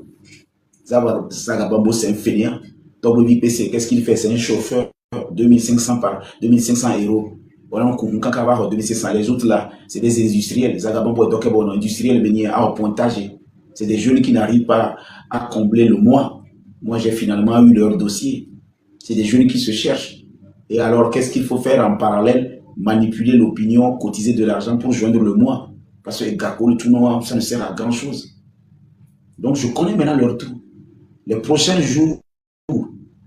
Zagabambo, c'est un fainéant. Tobobi PC, qu'est-ce qu'il fait? C'est un chauffeur. 2500 par 2500 euros. Voilà, on 2500. Les autres là, c'est des industriels. Zagabambo et Dokebo, industriels venir à pointage. C'est des jeunes qui n'arrivent pas à combler le mois. Moi, j'ai finalement eu leur dossier. C'est des jeunes qui se cherchent. Et alors, qu'est-ce qu'il faut faire en parallèle? Manipuler l'opinion, cotiser de l'argent pour joindre le mois. Parce que Gako, le tout noir, ça ne sert à grand chose. Donc, je connais maintenant leur tout. Les prochains jours,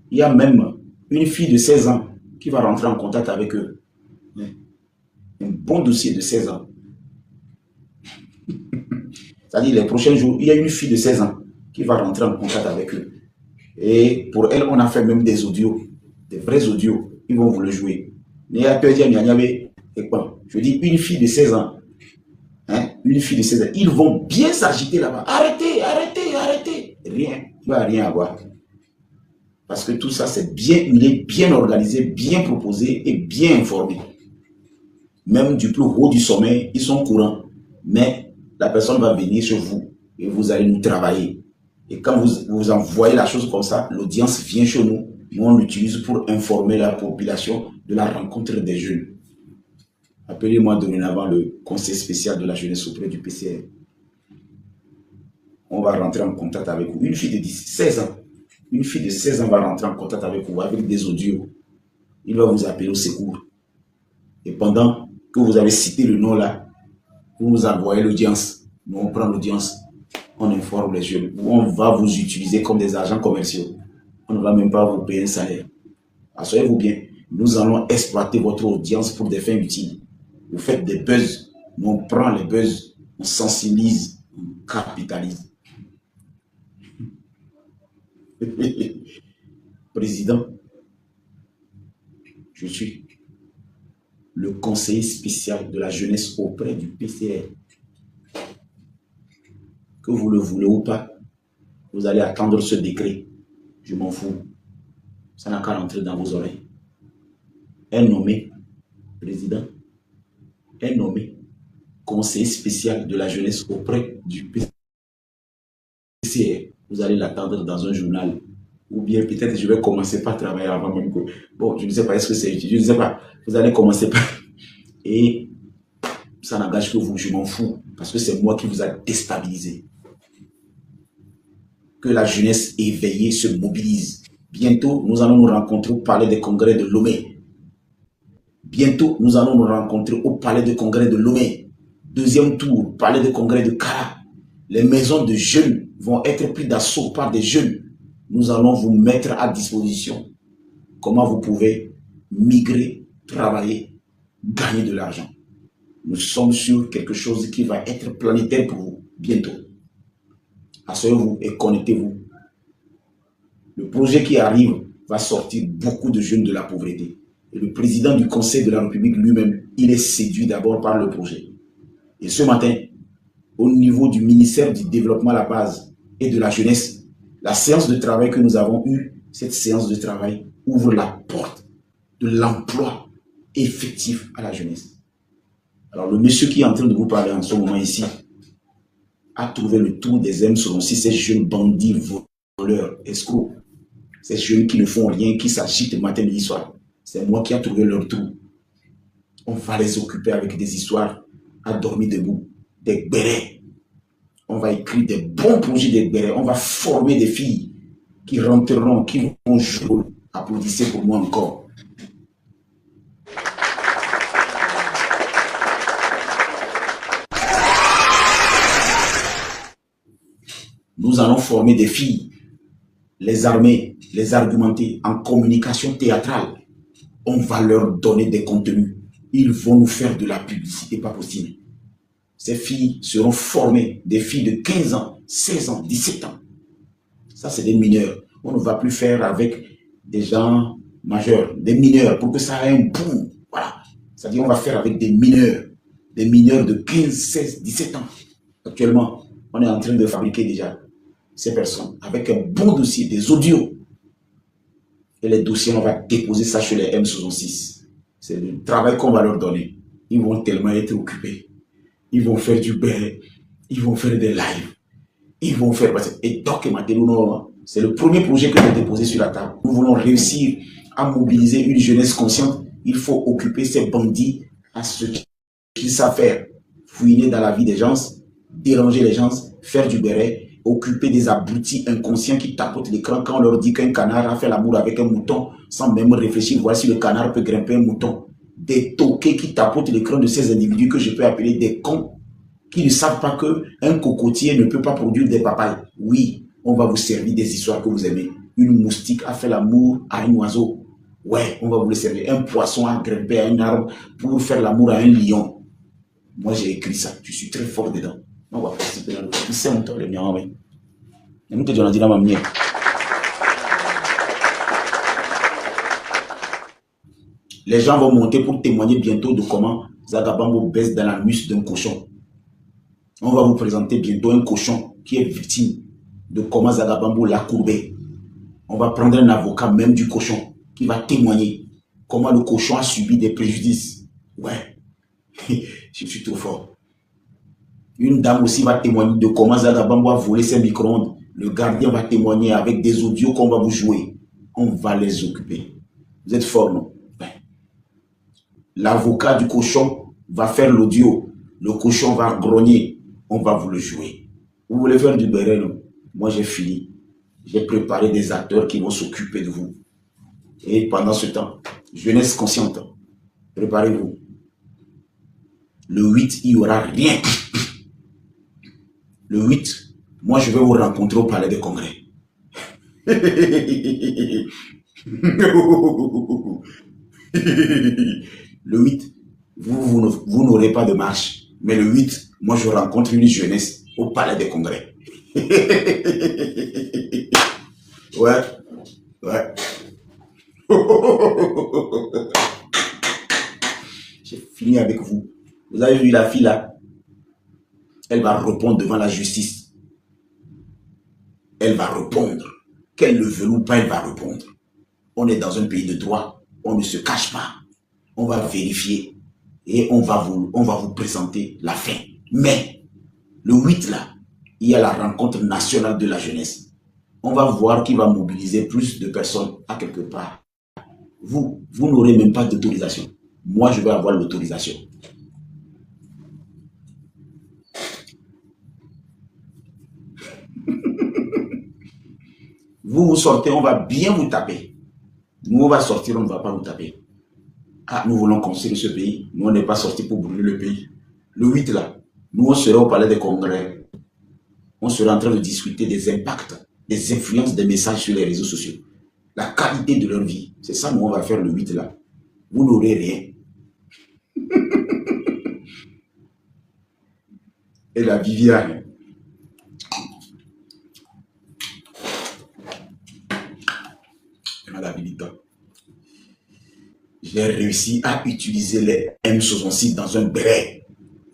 il y a même une fille de 16 ans qui va rentrer en contact avec eux. Un bon dossier de 16 ans. C'est-à-dire, les prochains jours, il y a une fille de 16 ans qui va rentrer en contact avec eux. Et pour elle, on a fait même des audios, des vrais audios. Ils vont vous le jouer. Je dis une fille de 16 ans. Hein, une fille de 16 ans. Ils vont bien s'agiter là-bas. Arrêtez, arrêtez, arrêtez. Rien. Il ne va rien avoir. Parce que tout ça, c'est bien, il est bien organisé, bien proposé et bien informé. Même du plus haut du sommet, ils sont courants. Mais la personne va venir chez vous et vous allez nous travailler. Et quand vous envoyez la chose comme ça, l'audience vient chez nous. Nous, on l'utilise pour informer la population de la rencontre des jeunes. Appelez-moi dorénavant le conseil spécial de la jeunesse auprès du PCR. On va rentrer en contact avec vous. Une fille de 16 ans. Une fille de 16 ans va rentrer en contact avec vous, avec des audios. Il va vous appeler au secours. Et pendant que vous avez cité le nom là, vous nous envoyez l'audience. Nous, on prend l'audience. On informe les jeunes. On va vous utiliser comme des agents commerciaux. On ne va même pas vous payer un salaire. Assoyez-vous bien. Nous allons exploiter votre audience pour des fins utiles. Vous faites des buzz. Nous, on prend les buzz. On sensibilise. On capitalise. Président, je suis le conseiller spécial de la jeunesse auprès du PCR. Que vous le voulez ou pas, vous allez attendre ce décret. Je m'en fous. Ça n'a qu'à rentrer dans vos oreilles. Un nommé président, un nommé conseiller spécial de la jeunesse auprès du PCR. Vous allez l'attendre dans un journal Ou bien peut-être je vais commencer par travailler avant même que... Bon, je ne sais pas, est-ce que c'est utile? Je ne sais pas. Vous allez commencer par... Et ça n'engage que vous, je m'en fous. Parce que c'est moi qui vous a déstabilisé. Que la jeunesse éveillée se mobilise. Bientôt, nous allons nous rencontrer au palais des congrès de Lomé. Bientôt, nous allons nous rencontrer au palais des congrès de Lomé. Deuxième tour, palais des congrès de Kara. Les maisons de jeunes vont être prises d'assaut par des jeunes. Nous allons vous mettre à disposition comment vous pouvez migrer, travailler, gagner de l'argent. Nous sommes sur quelque chose qui va être planétaire pour vous bientôt. Asseyez-vous et connectez-vous. Le projet qui arrive va sortir beaucoup de jeunes de la pauvreté. Et le président du Conseil de la République lui-même, il est séduit d'abord par le projet. Et ce matin, au niveau du ministère du Développement à la base et de la jeunesse, la séance de travail que nous avons eue, cette séance de travail ouvre la porte de l'emploi effectif à la jeunesse. Alors le monsieur qui est en train de vous parler en ce moment ici a trouvé le tour des M selon si ces jeunes bandits, voleurs, escrocs, ces jeunes qui ne font rien, qui s'agitent matin, midi, soir. C'est moi qui ai trouvé leur trou. On va les occuper avec des histoires à dormir debout, des bérets. On va écrire des bons projets des bérets. On va former des filles qui rentreront, qui vont jouer. Applaudissez pour moi encore. Nous allons former des filles, les armer, les argumenter en communication théâtrale. On va leur donner des contenus. Ils vont nous faire de la publicité, pas possible. Ces filles seront formées, des filles de 15 ans, 16 ans, 17 ans. Ça, c'est des mineurs. On ne va plus faire avec des gens majeurs, des mineurs, pour que ça ait un boom. Voilà. C'est-à-dire qu'on va faire avec des mineurs de 15, 16, 17 ans. Actuellement, on est en train de fabriquer déjà ces personnes avec un bon dossier, des audios. Et les dossiers, on va déposer ça chez les M66. C'est le travail qu'on va leur donner. Ils vont tellement être occupés. Ils vont faire du bain, ils vont faire des lives, ils vont faire... Et Doc et Matélouno, c'est le premier projet que j'ai déposé sur la table. Nous voulons réussir à mobiliser une jeunesse consciente. Il faut occuper ces bandits à ce qu'ils savent faire. Fouiner dans la vie des gens, déranger les gens, faire du béret, occuper des abrutis inconscients qui tapotent l'écran quand on leur dit qu'un canard a fait l'amour avec un mouton sans même réfléchir, voir si le canard peut grimper un mouton. Des toqués qui tapotent l'écran de ces individus que je peux appeler des cons, qui ne savent pas qu'un cocotier ne peut pas produire des papayes. Oui, on va vous servir des histoires que vous aimez. Une moustique a fait l'amour à un oiseau. Ouais, on va vous le servir. Un poisson a grimpé à un arbre pour faire l'amour à un lion. Moi, j'ai écrit ça. Je suis très fort dedans. On va participer dans le... C'est un temps, le mien, oui. Et nous, que j'en ai dit dans ma mienne. Les gens vont monter pour témoigner bientôt de comment Zagabango baisse dans la mousse d'un cochon. On va vous présenter bientôt un cochon qui est victime de comment Zagabango l'a courbé. On va prendre un avocat même du cochon qui va témoigner comment le cochon a subi des préjudices. Ouais, je suis trop fort. Une dame aussi va témoigner de comment Zagabango a volé ses micro-ondes. Le gardien va témoigner avec des audios qu'on va vous jouer. On va les occuper. Vous êtes fort, non? L'avocat du cochon va faire l'audio. Le cochon va grogner. On va vous le jouer. Vous voulez faire du béret, non? Moi, j'ai fini. J'ai préparé des acteurs qui vont s'occuper de vous. Et pendant ce temps, jeunesse consciente, préparez-vous. Le 8, il n'y aura rien. Le 8, moi, je vais vous rencontrer au palais des congrès. Le 8, vous n'aurez pas de marche. Mais le 8, moi, je rencontre une jeunesse au palais des congrès. Ouais, ouais. J'ai fini avec vous. Vous avez vu la fille là? Elle va répondre devant la justice. Elle va répondre. Qu'elle le veuille ou pas, elle va répondre. On est dans un pays de droit. On ne se cache pas. On va vérifier et on va vous présenter la fin. Mais le 8 là, il y a la rencontre nationale de la jeunesse. on va voir qui va mobiliser plus de personnes à quelque part. Vous n'aurez même pas d'autorisation. Moi, je vais avoir l'autorisation. Vous sortez, on va bien vous taper. Nous, on va sortir, on ne va pas vous taper. Ah, nous voulons construire ce pays. Nous, on n'est pas sortis pour brûler le pays. Le 8, là, nous, on serait au palais des congrès. On serait en train de discuter des impacts, des influences des messages sur les réseaux sociaux. La qualité de leur vie. C'est ça, nous, on va faire le 8, là. Vous n'aurez rien. Et la Viviane. J'ai réussi à utiliser les M66 dans un béret.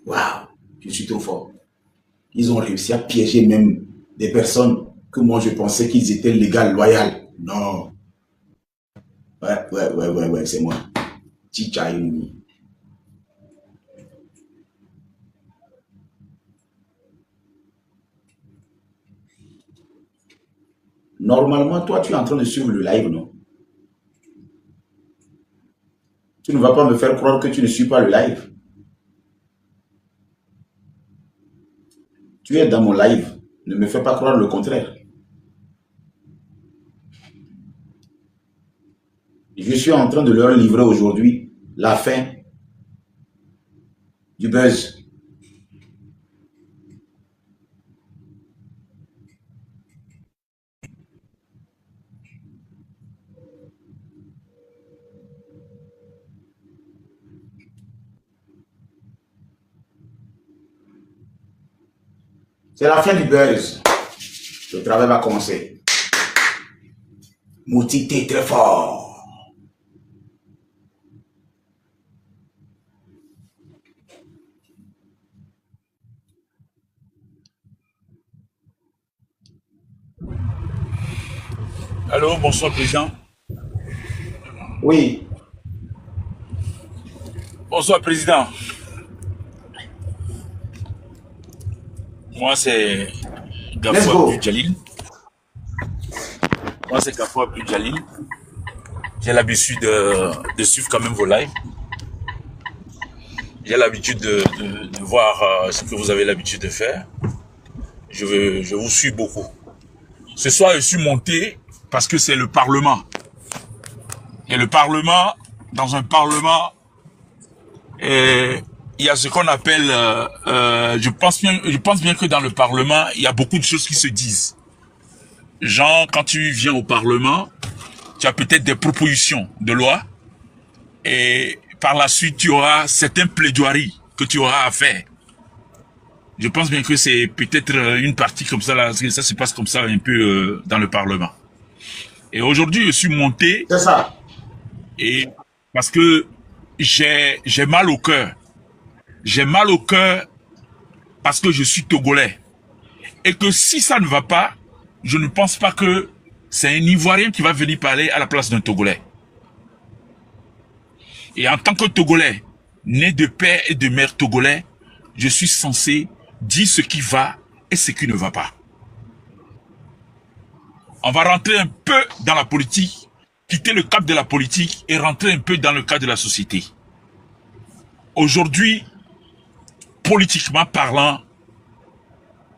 Waouh, je suis trop fort. Ils ont réussi à piéger même des personnes que moi je pensais qu'ils étaient légales, loyales. Non. Ouais, c'est moi. Tchichaïouni. Normalement, toi, tu es en train de suivre le live, non? Tu ne vas pas me faire croire que tu ne suis pas le live. Tu es dans mon live. Ne me fais pas croire le contraire. Je suis en train de leur livrer aujourd'hui la fin du buzz. C'est la fin du buzz. Le travail va commencer. Mouti, t'es très fort. Allô, bonsoir président. Oui. Bonsoir président. Moi c'est Gafoua Abdou-Jalil. J'ai l'habitude de suivre quand même vos lives. J'ai l'habitude de voir ce que vous avez l'habitude de faire. Je vous suis beaucoup. Ce soir, je suis monté parce que c'est le Parlement. Et le Parlement, dans un Parlement, il y a ce qu'on appelle, je pense bien que dans le Parlement, il y a beaucoup de choses qui se disent. Genre, quand tu viens au Parlement, tu as peut-être des propositions de loi et par la suite, tu auras certaines plaidoiries que tu auras à faire. Je pense bien que c'est peut-être une partie comme ça, là, ça se passe comme ça un peu dans le Parlement. Et aujourd'hui, je suis monté. C'est ça. Et parce que j'ai mal au cœur. J'ai mal au cœur parce que je suis Togolais. Et que si ça ne va pas, je ne pense pas que c'est un Ivoirien qui va venir parler à la place d'un Togolais. Et en tant que Togolais, né de père et de mère togolais, je suis censé dire ce qui va et ce qui ne va pas. On va rentrer un peu dans la politique, quitter le cap de la politique et rentrer un peu dans le cadre de la société. Aujourd'hui, politiquement parlant,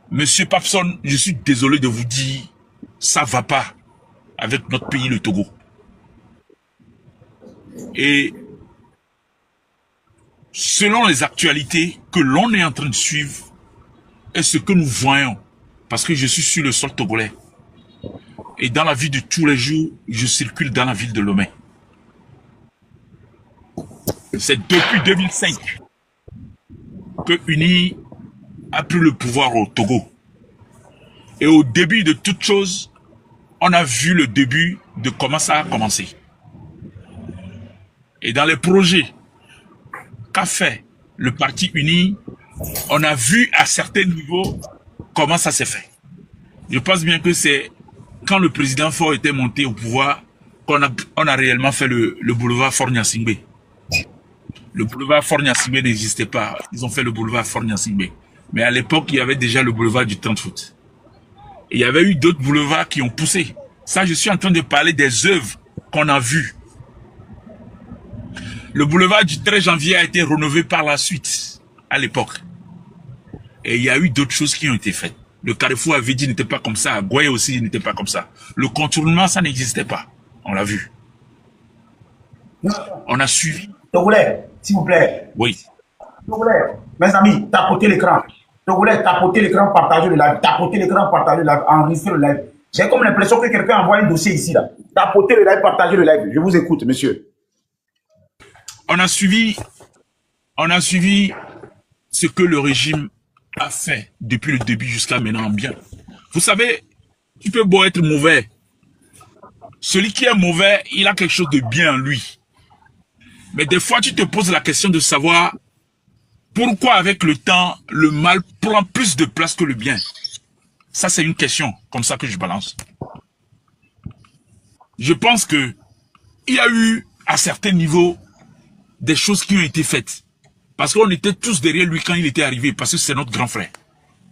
Monsieur Papson, je suis désolé de vous dire, ça va pas avec notre pays, le Togo. Et selon les actualités que l'on est en train de suivre et ce que nous voyons, parce que je suis sur le sol togolais, et dans la vie de tous les jours, je circule dans la ville de Lomé. C'est depuis 2005 que UNI a pris le pouvoir au Togo. Et au début de toute chose, on a vu le début de comment ça a commencé. Et dans les projets qu'a fait le parti UNI, on a vu à certains niveaux comment ça s'est fait. Je pense bien que c'est quand le président Faure était monté au pouvoir qu'on a réellement fait le boulevard Faure-Gnassingbé. Le boulevard Faure-Gnassingbé n'existait pas. Ils ont fait le boulevard Faure-Gnassingbé. Mais à l'époque, il y avait déjà le boulevard du 30 août. Et il y avait eu d'autres boulevards qui ont poussé. Ça, je suis en train de parler des œuvres qu'on a vues. Le boulevard du 13 janvier a été rénové par la suite, à l'époque. Et il y a eu d'autres choses qui ont été faites. Le carrefour à Vidi n'était pas comme ça. À Goye aussi, il n'était pas comme ça. Le contournement, ça n'existait pas. On l'a vu. On a suivi. Togolais, s'il vous plaît. Oui. Togolais, mes amis, tapotez l'écran. Togolais, tapotez l'écran, partagez le live. Tapotez l'écran, partagez le live. Enregistrez le live. J'ai comme l'impression que quelqu'un envoie un dossier ici, là. Tapotez le live, partagez le live. Je vous écoute, monsieur. On a suivi ce que le régime a fait depuis le début jusqu'à maintenant bien. Vous savez, tu peux beau être mauvais. Celui qui est mauvais, il a quelque chose de bien en lui. Mais des fois, tu te poses la question de savoir pourquoi avec le temps, le mal prend plus de place que le bien. Ça, c'est une question comme ça que je balance. Je pense que il y a eu, à certains niveaux, des choses qui ont été faites. Parce qu'on était tous derrière lui quand il était arrivé, parce que c'est notre grand frère.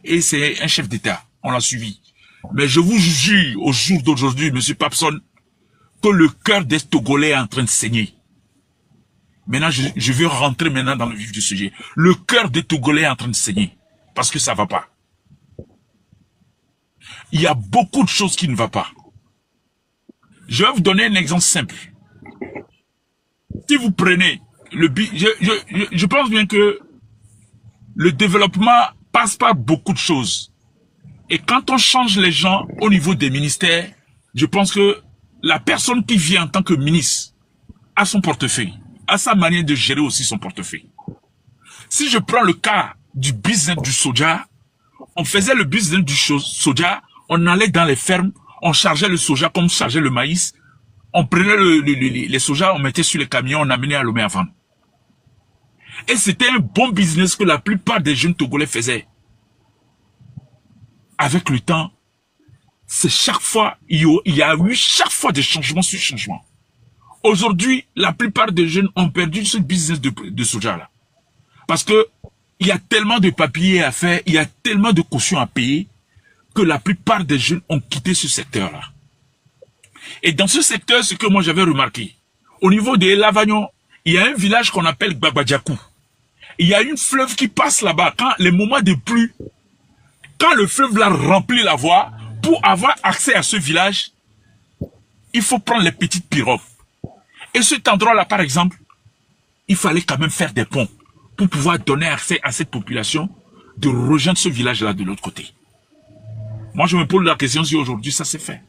Et c'est un chef d'État. On l'a suivi. Mais je vous jure, au jour d'aujourd'hui, M. Papson, que le cœur des Togolais est en train de saigner. Maintenant, je veux rentrer maintenant dans le vif du sujet. Le cœur des Togolais est en train de saigner. Parce que ça ne va pas. Il y a beaucoup de choses qui ne vont pas. Je vais vous donner un exemple simple. Si vous prenez je pense bien que le développement passe par beaucoup de choses. Et quand on change les gens au niveau des ministères, je pense que la personne qui vient en tant que ministre a son portefeuille, a sa manière de gérer aussi son portefeuille. Si je prends le cas du business du soja, on faisait le business du soja, on allait dans les fermes, on chargeait le soja comme on chargeait le maïs, on prenait les soja, on mettait sur les camions, on amenait à Lomé à vendre. Et c'était un bon business que la plupart des jeunes Togolais faisaient. Avec le temps, c'est chaque fois, il y a eu chaque fois des changements sur changements. Aujourd'hui, la plupart des jeunes ont perdu ce business de soja-là. Parce que il y a tellement de papiers à faire, il y a tellement de cautions à payer, que la plupart des jeunes ont quitté ce secteur-là. Et dans ce secteur, ce que moi j'avais remarqué, au niveau de Lavagnon, il y a un village qu'on appelle Gbagbajakou. Il y a une fleuve qui passe là-bas. Quand les moments de pluie, quand le fleuve là remplit la voie, pour avoir accès à ce village, il faut prendre les petites pirogues. Et cet endroit-là, par exemple, il fallait quand même faire des ponts pour pouvoir donner accès à cette population de rejoindre ce village-là de l'autre côté. Moi, je me pose la question si aujourd'hui ça s'est fait.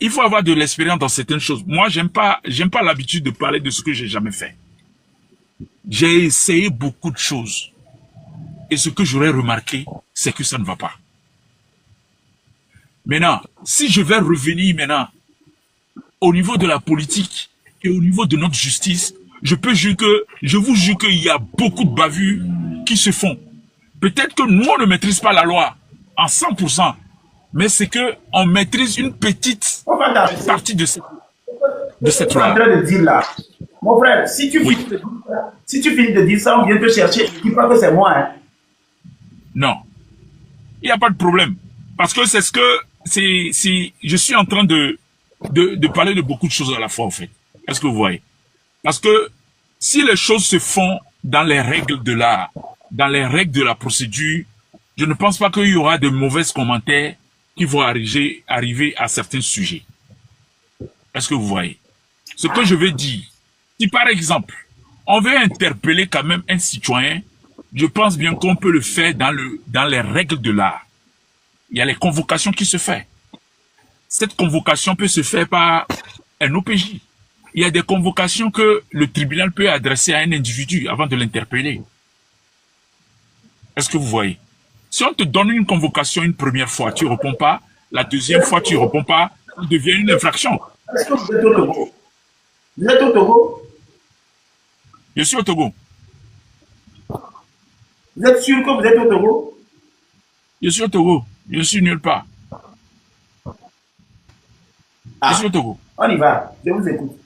Il faut avoir de l'expérience dans certaines choses. Moi, j'aime pas l'habitude de parler de ce que j'ai jamais fait. J'ai essayé beaucoup de choses. Et ce que j'aurais remarqué, c'est que ça ne va pas. Maintenant, si je vais revenir maintenant au niveau de la politique et au niveau de notre justice, je vous jure qu'il y a beaucoup de bavures qui se font. Peut-être que nous, on ne maîtrise pas la loi en 100%, mais c'est que on maîtrise une petite partie de cette loi. Je suis en train de dire là. Mon frère, si tu finis de dire ça, on vient te chercher. Je ne dis pas que c'est moi. Hein. Non. Il n'y a pas de problème. Parce que c'est ce que... je suis en train de parler de beaucoup de choses à la fois, en fait. Est-ce que vous voyez? Parce que si les choses se font dans les règles de l'art, dans les règles de la procédure, je ne pense pas qu'il y aura de mauvais commentaires qui vont arriver à certains sujets. Est-ce que vous voyez? Ce que je veux dire, si par exemple, on veut interpeller quand même un citoyen, je pense bien qu'on peut le faire dans les règles de l'art. Il y a les convocations qui se font. Cette convocation peut se faire par un OPJ. Il y a des convocations que le tribunal peut adresser à un individu avant de l'interpeller. Est-ce que vous voyez? Si on te donne une convocation une première fois, tu ne réponds pas. La deuxième fois, tu ne réponds pas. Ça devient une infraction. Est-ce que vous êtes au Togo? Vous êtes au Togo? Je suis au Togo. Vous êtes sûr que vous êtes au Togo? Je suis au Togo. Je suis nulle part. Je suis au Togo. On y va. Je vous écoute.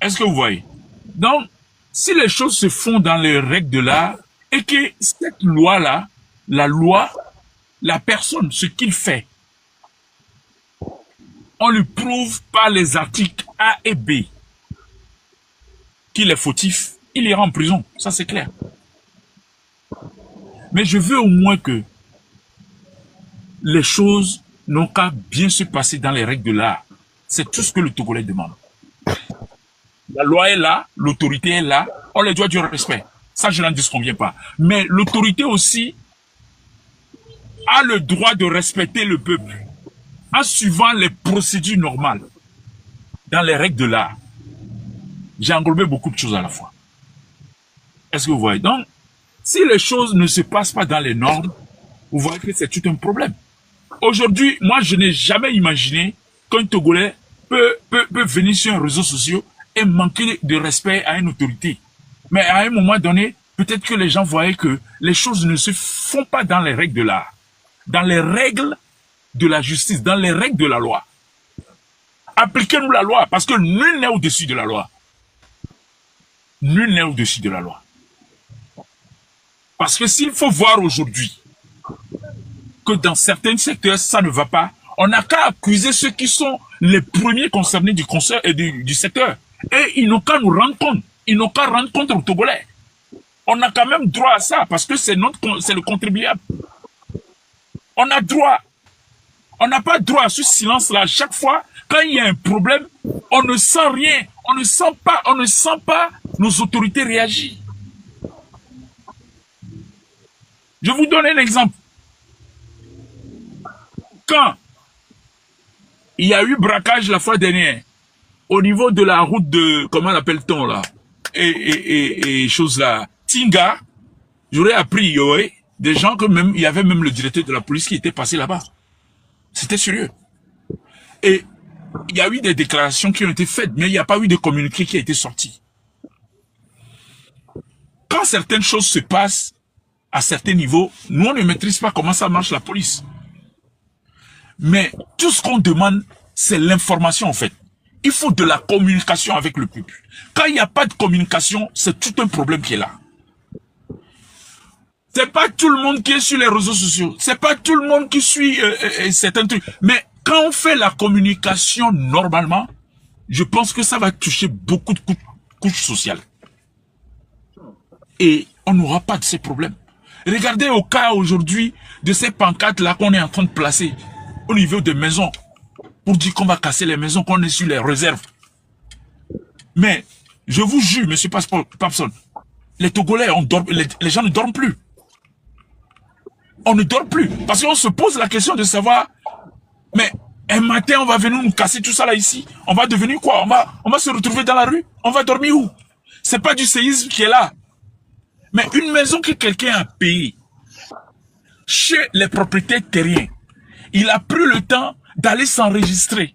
Est-ce que vous voyez? Donc, si les choses se font dans les règles de l'art, et que cette loi-là, la loi la personne, ce qu'il fait, on lui prouve par les articles A et B qu'il est fautif, il ira en prison, ça c'est clair. Mais je veux au moins que les choses n'ont qu'à bien se passer dans les règles de l'art. C'est tout ce que le Togolais demande. La loi est là, l'autorité est là, on les doit du respect. Ça, je n'en disconviens pas. Mais l'autorité aussi a le droit de respecter le peuple en suivant les procédures normales, dans les règles de l'art. J'ai englobé beaucoup de choses à la fois. Est-ce que vous voyez? Donc, si les choses ne se passent pas dans les normes, vous voyez que c'est tout un problème. Aujourd'hui, moi, je n'ai jamais imaginé qu'un Togolais peut venir sur un réseau social et manquer de respect à une autorité. Mais à un moment donné, peut-être que les gens voyaient que les choses ne se font pas dans les règles de l'art, dans les règles de la justice, dans les règles de la loi. Appliquez-nous la loi, parce que nul n'est au-dessus de la loi. Nul n'est au-dessus de la loi. Parce que s'il faut voir aujourd'hui que dans certains secteurs, ça ne va pas, on n'a qu'à accuser ceux qui sont les premiers concernés du secteur. Et ils n'ont qu'à nous rendre compte. Ils n'ont qu'à rendre compte aux Togolais. On a quand même droit à ça, parce que c'est le contribuable. On a droit. On n'a pas droit à ce silence-là. Chaque fois, quand il y a un problème, on ne sent rien. On ne sent pas nos autorités réagir. Je vous donne un exemple. Quand il y a eu braquage la fois dernière, au niveau de la route de, comment l'appelle-t-on là, et choses là, Tinga, j'aurais appris, oui, des gens que même, il y avait même le directeur de la police qui était passé là-bas. C'était sérieux. Et il y a eu des déclarations qui ont été faites, mais il n'y a pas eu de communiqué qui a été sorti. Quand certaines choses se passent à certains niveaux, nous on ne maîtrise pas comment ça marche la police. Mais tout ce qu'on demande, c'est l'information en fait. Il faut de la communication avec le peuple. Quand il n'y a pas de communication, c'est tout un problème qui est là. C'est pas tout le monde qui est sur les réseaux sociaux. C'est pas tout le monde qui suit certains trucs. Mais quand on fait la communication normalement, je pense que ça va toucher beaucoup de couches sociales. Et on n'aura pas de ces problèmes. Regardez au cas aujourd'hui de ces pancartes-là qu'on est en train de placer au niveau des maisons pour dire qu'on va casser les maisons, qu'on est sur les réserves. Mais je vous jure, monsieur Papson, les Togolais, les gens ne dorment plus. On ne dort plus. Parce qu'on se pose la question de savoir, mais un matin, on va venir nous casser tout ça là ici. On va devenir quoi? On va se retrouver dans la rue? On va dormir où? C'est pas du séisme qui est là. Mais une maison que quelqu'un a payée chez les propriétaires terriens, il a pris le temps d'aller s'enregistrer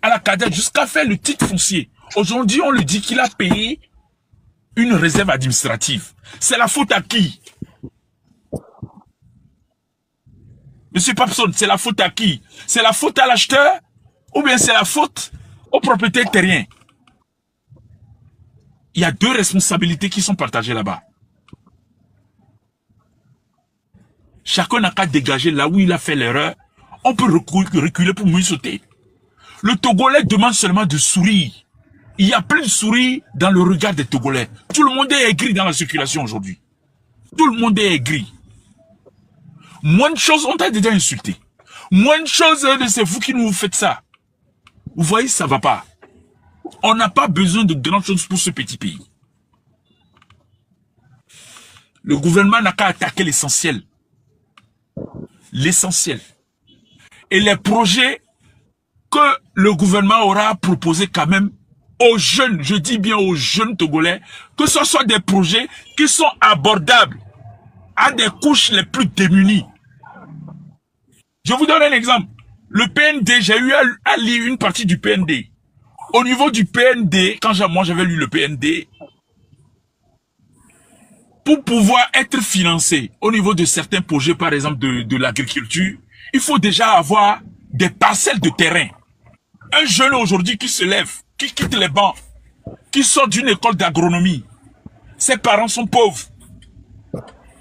à la CADEC jusqu'à faire le titre foncier. Aujourd'hui, on lui dit qu'il a payé une réserve administrative. C'est la faute à qui? Monsieur Papson, c'est la faute à qui? C'est la faute à l'acheteur ou bien c'est la faute aux propriétaires terriens? Il y a deux responsabilités qui sont partagées là-bas. Chacun n'a qu'à dégager là où il a fait l'erreur. On peut reculer pour mieux sauter. Le Togolais demande seulement de sourire. Il y a plus de sourire dans le regard des Togolais. Tout le monde est aigri dans la circulation aujourd'hui. Tout le monde est aigri. Moins de choses, on t'a déjà insulté. Moins de choses, c'est vous qui nous faites ça. Vous voyez, ça va pas. On n'a pas besoin de grandes choses pour ce petit pays. Le gouvernement n'a qu'à attaquer l'essentiel. L'essentiel. Et les projets que le gouvernement aura proposés quand même aux jeunes, je dis bien aux jeunes Togolais, que ce soit des projets qui sont abordables à des couches les plus démunies. Je vous donne un exemple. Le PND, j'ai eu à lire une partie du PND. Au niveau du PND, quand moi j'avais lu le PND, pour pouvoir être financé au niveau de certains projets, par exemple de l'agriculture, il faut déjà avoir des parcelles de terrain. Un jeune aujourd'hui qui se lève, qui quitte les bancs, qui sort d'une école d'agronomie, ses parents sont pauvres.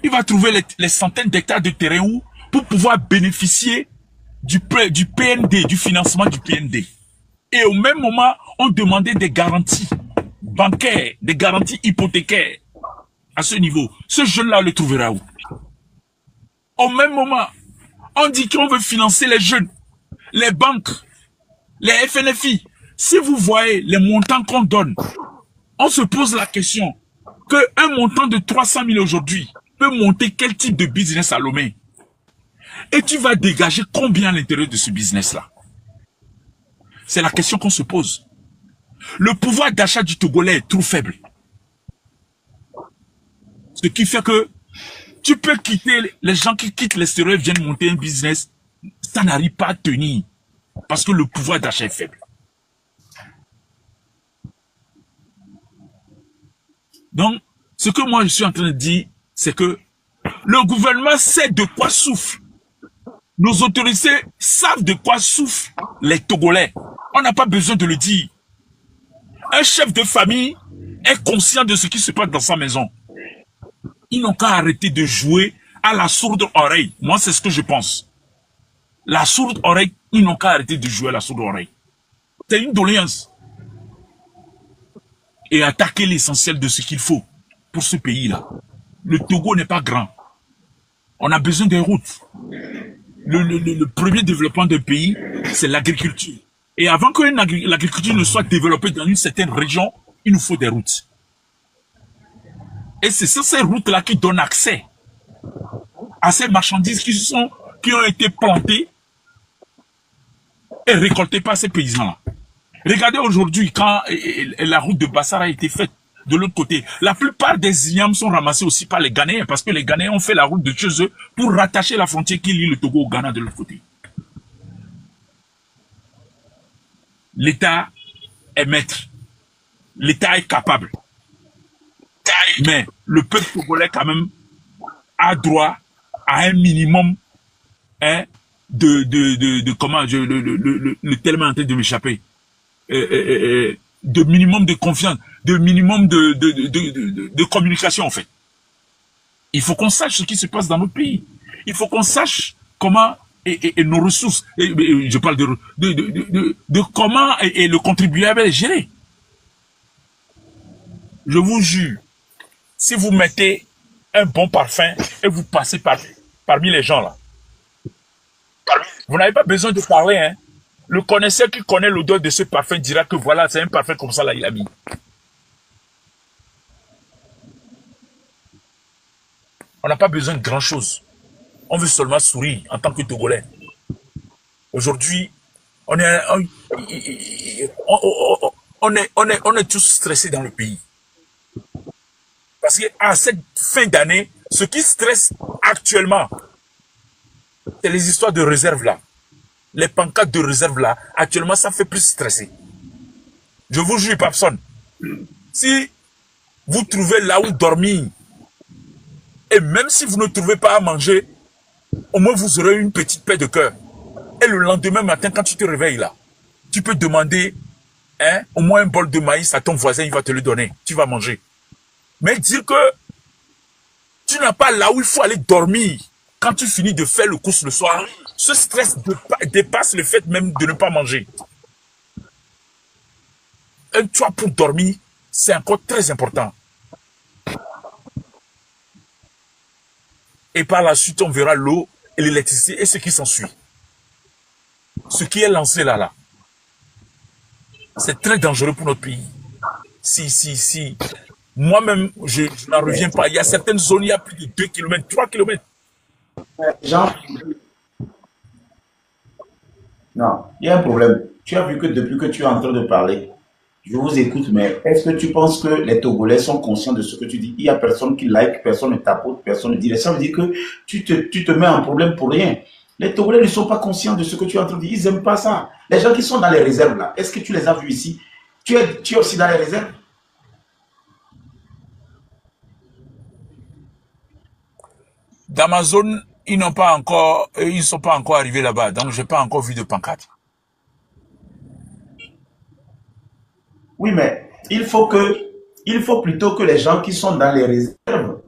Il va trouver les centaines d'hectares de terrain où pour pouvoir bénéficier du PND, du financement du PND. Et au même moment, on demandait des garanties bancaires, des garanties hypothécaires à ce niveau. Ce jeune-là le trouvera où? Au même moment, on dit qu'on veut financer les jeunes, les banques, les FNFI. Si vous voyez les montants qu'on donne, on se pose la question qu'un montant de 300 000 aujourd'hui peut monter quel type de business à Lomé? Et tu vas dégager combien à l'intérieur de ce business-là? C'est la question qu'on se pose. Le pouvoir d'achat du Togolais est trop faible. Ce qui fait que tu peux quitter, les gens qui quittent l'extérieur viennent monter un business, ça n'arrive pas à tenir. Parce que le pouvoir d'achat est faible. Donc, ce que moi je suis en train de dire, c'est que le gouvernement sait de quoi souffrent. Nos autorités savent de quoi souffrent les Togolais. On n'a pas besoin de le dire. Un chef de famille est conscient de ce qui se passe dans sa maison. Ils n'ont qu'à arrêter de jouer à la sourde oreille. Moi, c'est ce que je pense. La sourde oreille, ils n'ont qu'à arrêter de jouer à la sourde oreille. C'est une doléance. Et attaquer l'essentiel de ce qu'il faut pour ce pays-là. Le Togo n'est pas grand. On a besoin des routes. Le premier développement d'un pays, c'est l'agriculture. Et avant que l'agriculture ne soit développée dans une certaine région, il nous faut des routes. Et c'est ces routes-là qui donnent accès à ces marchandises qui ont été plantées et récoltées par ces paysans-là. Regardez aujourd'hui, quand la route de Bassara a été faite de l'autre côté, la plupart des ignames sont ramassés aussi par les Ghanéens, parce que les Ghanéens ont fait la route de chez eux pour rattacher la frontière qui lie le Togo au Ghana de l'autre côté. L'État est maître. L'État est capable. Mais le peuple togolais, quand même, a droit à un minimum comment, le tellement en train de m'échapper. De minimum de confiance, de minimum de communication, en fait. Il faut qu'on sache ce qui se passe dans notre pays. Il faut qu'on sache comment et nos ressources, je parle de comment et le contribuable est géré. Je vous jure, si vous mettez un bon parfum et vous passez parmi les gens là, vous n'avez pas besoin de parler, hein. Le connaisseur qui connaît l'odeur de ce parfum dira que voilà, c'est un parfum comme ça là, il a mis. On n'a pas besoin de grand chose. On veut seulement sourire en tant que Togolais. Aujourd'hui, on est tous stressés dans le pays. Parce qu'à cette fin d'année, ce qui stresse actuellement, c'est les histoires de réserve là. Les pancartes de réserve là, actuellement, ça fait plus stresser. Je vous jure, Papson, si vous trouvez là où dormir, et même si vous ne trouvez pas à manger, au moins vous aurez une petite paix de cœur. Et le lendemain matin, quand tu te réveilles là, tu peux demander au moins un bol de maïs à ton voisin, il va te le donner. Tu vas manger. Mais dire que tu n'as pas là où il faut aller dormir quand tu finis de faire le course le soir, ce stress dépasse le fait même de ne pas manger. Un toit pour dormir, c'est encore très important. Et par la suite, on verra l'eau et l'électricité et ce qui s'ensuit. Ce qui est lancé là, c'est très dangereux pour notre pays. Si. Moi-même, je n'en reviens pas. Il y a certaines zones, il y a plus de 2 km, 3 km. Jean, non, il y a un problème. Tu as vu que depuis que tu es en train de parler, je vous écoute, mais est-ce que tu penses que les Togolais sont conscients de ce que tu dis? Il n'y a personne qui like, personne ne tapote, personne ne dit. Ça veut dire que tu te mets en problème pour rien. Les Togolais ne sont pas conscients de ce que tu es en train de dire. Ils n'aiment pas ça. Les gens qui sont dans les réserves là, est-ce que tu les as vus ici? Tu es aussi dans les réserves? Dans ma zone, ils ne sont pas encore arrivés là-bas, donc je n'ai pas encore vu de pancarte. Oui, mais il faut plutôt que les gens qui sont dans les réserves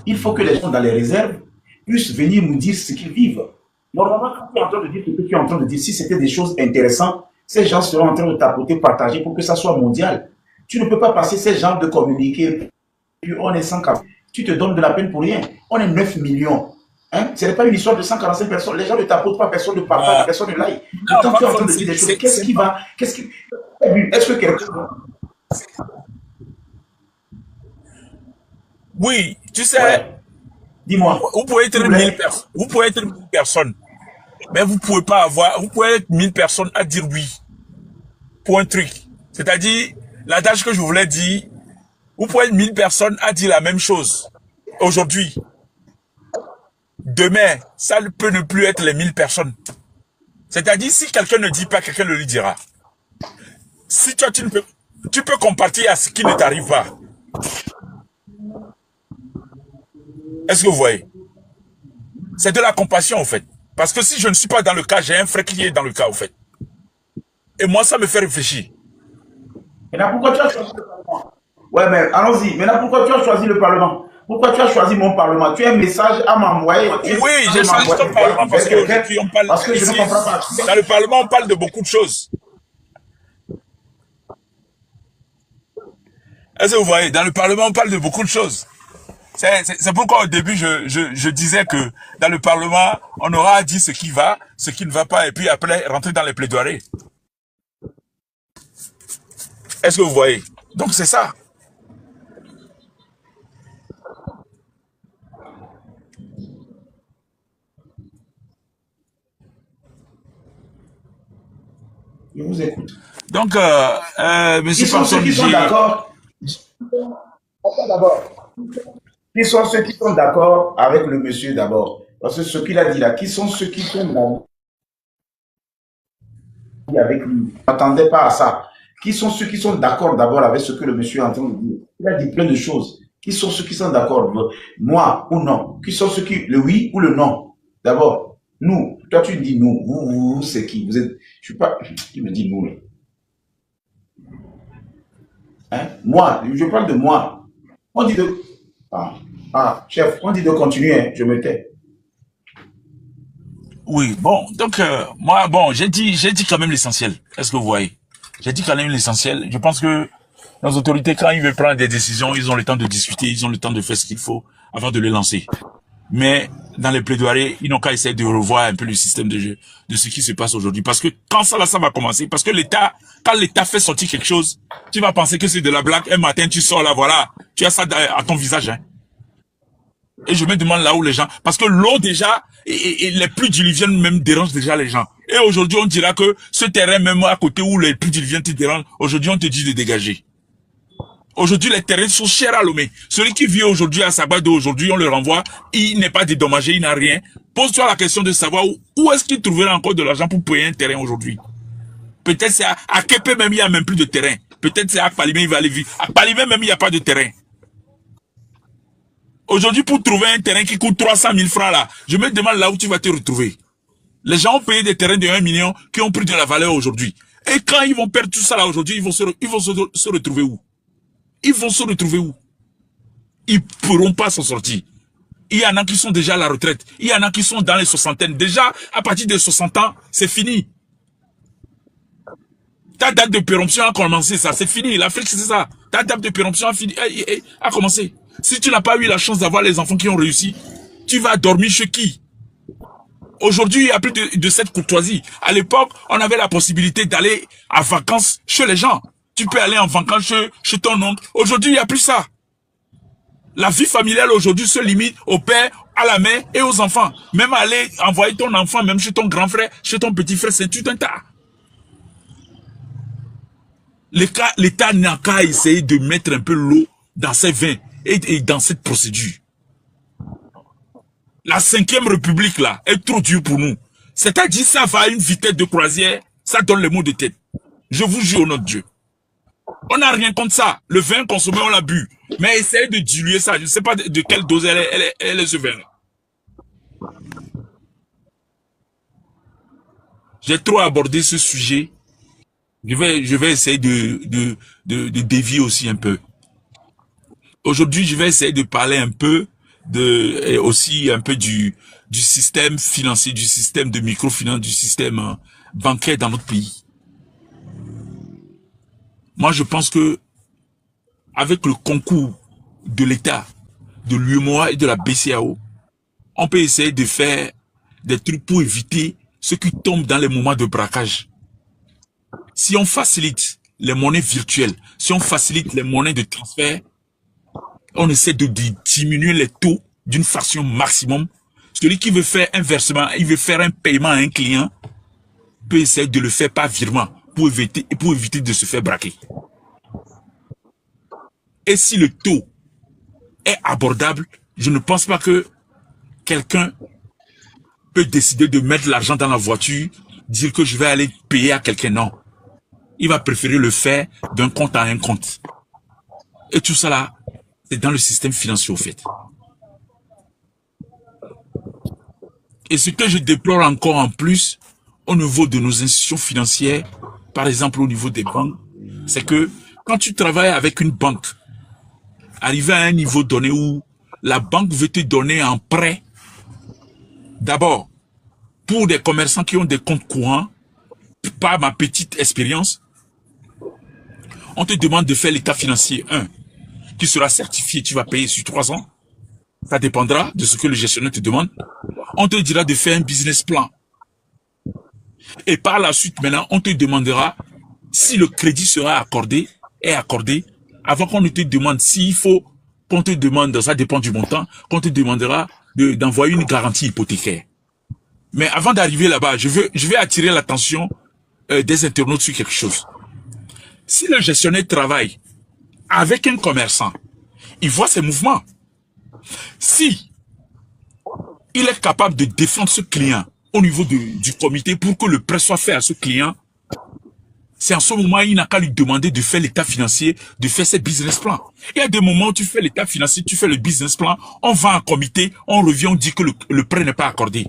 Il faut que les gens dans les réserves puissent venir nous dire ce qu'ils vivent. Normalement, quand tu es en train de dire ce que tu es en train de dire, si c'était des choses intéressantes, ces gens seront en train de tapoter, partager pour que ça soit mondial. Tu ne peux pas passer ces gens de communiquer, puis on est 140. Tu te donnes de la peine pour rien. On est 9 millions. Hein? Ce n'est pas une histoire de 145 personnes. Les gens ne tapotent pas, personne ne partage, personne ne like. Non, Quand tu es en train de dire des choses, qu'est-ce qui va, est-ce que quelqu'un... Oui, tu sais, Ouais. Dis-moi. vous pouvez être 1000 personnes. Vous pouvez être 1000 personnes. Mais vous pouvez pas avoir, vous pouvez être 1000 personnes à dire oui. Pour un truc. C'est-à-dire, l'adage que je voulais dire, vous pouvez être 1000 personnes à dire la même chose. Aujourd'hui. Demain, ça peut ne plus être les 1000 personnes. C'est-à-dire, si quelqu'un ne dit pas, quelqu'un le lui dira. Si toi, tu peux compatir à ce qui ne t'arrive pas. Est-ce que vous voyez? C'est de la compassion, en fait. Parce que si je ne suis pas dans le cas, j'ai un frère qui est dans le cas, en fait. Et moi, ça me fait réfléchir. Maintenant, pourquoi tu as choisi le Parlement? Ouais, mais allons-y. Maintenant, pourquoi tu as choisi le Parlement? Pourquoi tu as choisi mon Parlement? Tu as un message à m'envoyer? Oui, j'ai choisi ton Parlement parce qu'aujourd'hui, on parle... Parce que je ne comprends pas. Dans le Parlement, on parle de beaucoup de choses. Est-ce que vous voyez? Dans le Parlement, on parle de beaucoup de choses. C'est pourquoi au début, je disais que dans le Parlement, on aura dit ce qui va, ce qui ne va pas, et puis après, rentrer dans les plaidoiries. Est-ce que vous voyez? Donc c'est ça. Je vous écoute. Donc, Qui sont ceux qui sont d'accord? D'abord. Qui sont ceux qui sont d'accord avec le monsieur d'abord? Parce que ce qu'il a dit là, qui sont ceux qui sont d'accord avec lui? Je n'attendais pas à ça. Qui sont ceux qui sont d'accord d'abord avec ce que le monsieur est en train de dire? Il a dit plein de choses. Qui sont ceux qui sont d'accord? Moi ou non? Qui sont ceux qui, le oui ou le non? D'abord, nous. Toi, tu dis nous. Vous c'est qui? Vous êtes, je suis pas, qui me dit nous, là? Hein? Moi, je parle de moi. On dit de, chef, on dit de continuer, hein, je me tais. Oui, bon, donc, moi, bon, j'ai dit quand même l'essentiel. Est-ce que vous voyez? J'ai dit quand même l'essentiel. Je pense que nos autorités, quand ils veulent prendre des décisions, ils ont le temps de discuter, ils ont le temps de faire ce qu'il faut avant de les lancer. Mais dans les plaidoiries, ils n'ont qu'à essayer de revoir un peu le système de jeu, de ce qui se passe aujourd'hui. Parce que quand ça va commencer, parce que l'État, quand l'État fait sortir quelque chose, tu vas penser que c'est de la blague. Un matin, tu sors là, voilà, tu as ça à ton visage. Hein. Et je me demande là où les gens... Parce que l'eau déjà, et les pluies diluviennes même dérangent déjà les gens. Et aujourd'hui, on dira que ce terrain même à côté où les pluies diluviennes te dérangent, aujourd'hui, on te dit de dégager. Aujourd'hui, les terrains sont chers à Lomé. Celui qui vit aujourd'hui à Sabado aujourd'hui, on le renvoie, il n'est pas dédommagé, il n'a rien. Pose-toi la question de savoir où est-ce qu'il trouverait encore de l'argent pour payer un terrain aujourd'hui. Peut-être c'est à Kepé même, il n'y a même plus de terrain. Peut-être c'est à Palimé, il va aller vivre. À Palimé même, il n'y a pas de terrain. Aujourd'hui, pour trouver un terrain qui coûte 300 000 francs là, je me demande là où tu vas te retrouver. Les gens ont payé des terrains de 1 million qui ont pris de la valeur aujourd'hui. Et quand ils vont perdre tout ça là aujourd'hui, ils vont se retrouver où? Ils vont se retrouver où? Ils ne pourront pas s'en sortir. Il y en a qui sont déjà à la retraite. Il y en a qui sont dans les soixantaines. Déjà, à partir de 60 ans, c'est fini. Ta date de péremption a commencé, ça. C'est fini. L'Afrique, c'est ça. Ta date de péremption a commencé. Si tu n'as pas eu la chance d'avoir les enfants qui ont réussi, tu vas dormir chez qui? Aujourd'hui, il n'y a plus de cette courtoisie. À l'époque, on avait la possibilité d'aller en vacances chez les gens. Tu peux aller en vacances chez ton oncle. Aujourd'hui, il n'y a plus ça. La vie familiale aujourd'hui se limite au père, à la mère et aux enfants. Même aller envoyer ton enfant, même chez ton grand frère, chez ton petit frère, c'est tout un tas. L'État n'a qu'à essayer de mettre un peu l'eau dans ses vins et dans cette procédure. La 5e République là est trop dure pour nous. C'est-à-dire ça va à une vitesse de croisière, ça donne les maux de tête. Je vous jure au nom de Dieu. On n'a rien contre ça. Le vin consommé, on l'a bu. Mais essayez de diluer ça. Je ne sais pas de quelle dose elle est ce vin. J'ai trop abordé ce sujet. Je vais essayer de dévier aussi un peu. Aujourd'hui, je vais essayer de parler un peu et aussi un peu du système financier, du système de microfinance, du système bancaire dans notre pays. Moi, je pense que avec le concours de l'État, de l'UEMOA et de la BCAO, on peut essayer de faire des trucs pour éviter ceux qui tombent dans les moments de braquage. Si on facilite les monnaies virtuelles, si on facilite les monnaies de transfert, on essaie de diminuer les taux d'une façon maximum. Celui qui veut faire un versement, il veut faire un paiement à un client, peut essayer de le faire par virement pour éviter de se faire braquer. Et si le taux est abordable, je ne pense pas que quelqu'un peut décider de mettre l'argent dans la voiture, dire que je vais aller payer à quelqu'un. Non. Il va préférer le faire d'un compte à un compte. Et tout ça là, c'est dans le système financier au fait. Et ce que je déplore encore en plus, au niveau de nos institutions financières, par exemple au niveau des banques, c'est que quand tu travailles avec une banque, arrivé à un niveau donné où la banque veut te donner un prêt, d'abord, pour des commerçants qui ont des comptes courants, par ma petite expérience, on te demande de faire l'état financier 1, qui sera certifié, tu vas payer sur 3 ans. Ça dépendra de ce que le gestionnaire te demande. On te dira de faire un business plan. Et par la suite, maintenant, on te demandera si le crédit sera accordé, avant qu'on ne te demande s'il faut qu'on te demande, ça dépend du montant, qu'on te demandera d'envoyer une garantie hypothécaire. Mais avant d'arriver là-bas, je vais attirer l'attention des internautes sur quelque chose. Si le gestionnaire travaille avec un commerçant, il voit ses mouvements. Si il est capable de défendre ce client au niveau du comité pour que le prêt soit fait à ce client, c'est en ce moment il n'a qu'à lui demander de faire l'état financier, de faire ses business plans. Il y a des moments où tu fais l'état financier, tu fais le business plan, on va en comité, on revient, on dit que le prêt n'est pas accordé.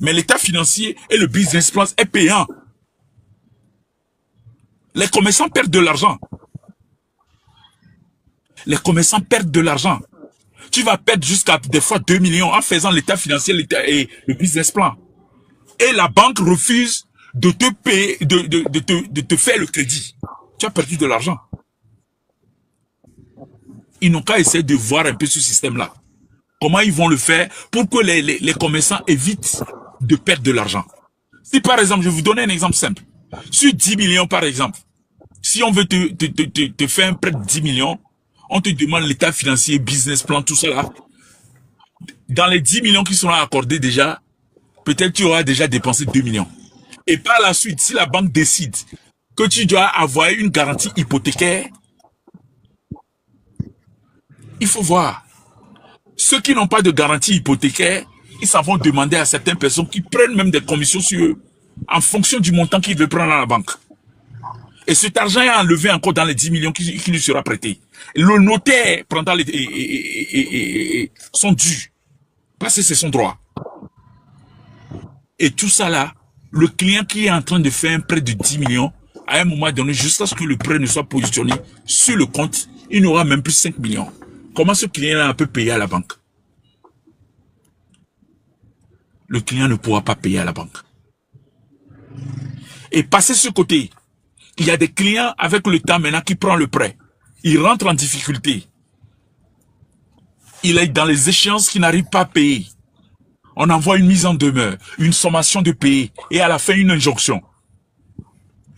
Mais l'état financier et le business plan est payant. Les commerçants perdent de l'argent. Les commerçants perdent de l'argent. Tu vas perdre jusqu'à des fois 2 millions en faisant l'état financier et le business plan. Et la banque refuse de te payer, de te faire le crédit. Tu as perdu de l'argent. Ils n'ont qu'à essayer de voir un peu ce système-là. Comment ils vont le faire pour que les commerçants évitent de perdre de l'argent. Si par exemple, je vais vous donner un exemple simple. Sur 10 millions par exemple, si on veut te faire un prêt de 10 millions, on te demande l'état financier, business plan, tout ça là. Dans les 10 millions qui seront accordés déjà, peut-être tu auras déjà dépensé 2 millions. Et par la suite, si la banque décide que tu dois avoir une garantie hypothécaire, il faut voir. Ceux qui n'ont pas de garantie hypothécaire, ils s'en vont demander à certaines personnes qui prennent même des commissions sur eux, en fonction du montant qu'ils veulent prendre à la banque. Et cet argent est enlevé encore dans les 10 millions qui lui sera prêté. Le notaire prendra son dû, parce que c'est son droit. Et tout ça là, le client qui est en train de faire un prêt de 10 millions, à un moment donné, jusqu'à ce que le prêt ne soit positionné sur le compte, il n'aura même plus 5 millions. Comment ce client-là peut payer à la banque? Le client ne pourra pas payer à la banque. Et passer ce côté, il y a des clients avec le temps maintenant qui prennent le prêt. Il rentre en difficulté. Il est dans les échéances qu'il n'arrive pas à payer. On envoie une mise en demeure, une sommation de payer et à la fin une injonction.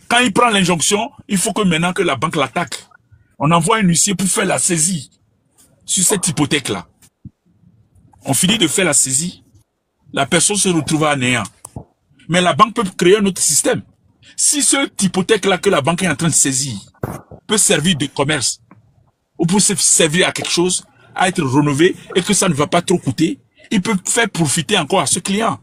Quand il prend l'injonction, il faut que maintenant que la banque l'attaque. On envoie un huissier pour faire la saisie sur cette hypothèque-là. On finit de faire la saisie. La personne se retrouve à néant. Mais la banque peut créer un autre système. Si cette hypothèque-là que la banque est en train de saisir peut servir de commerce ou peut servir à quelque chose, à être rénové et que ça ne va pas trop coûter, il peut faire profiter encore à ce client.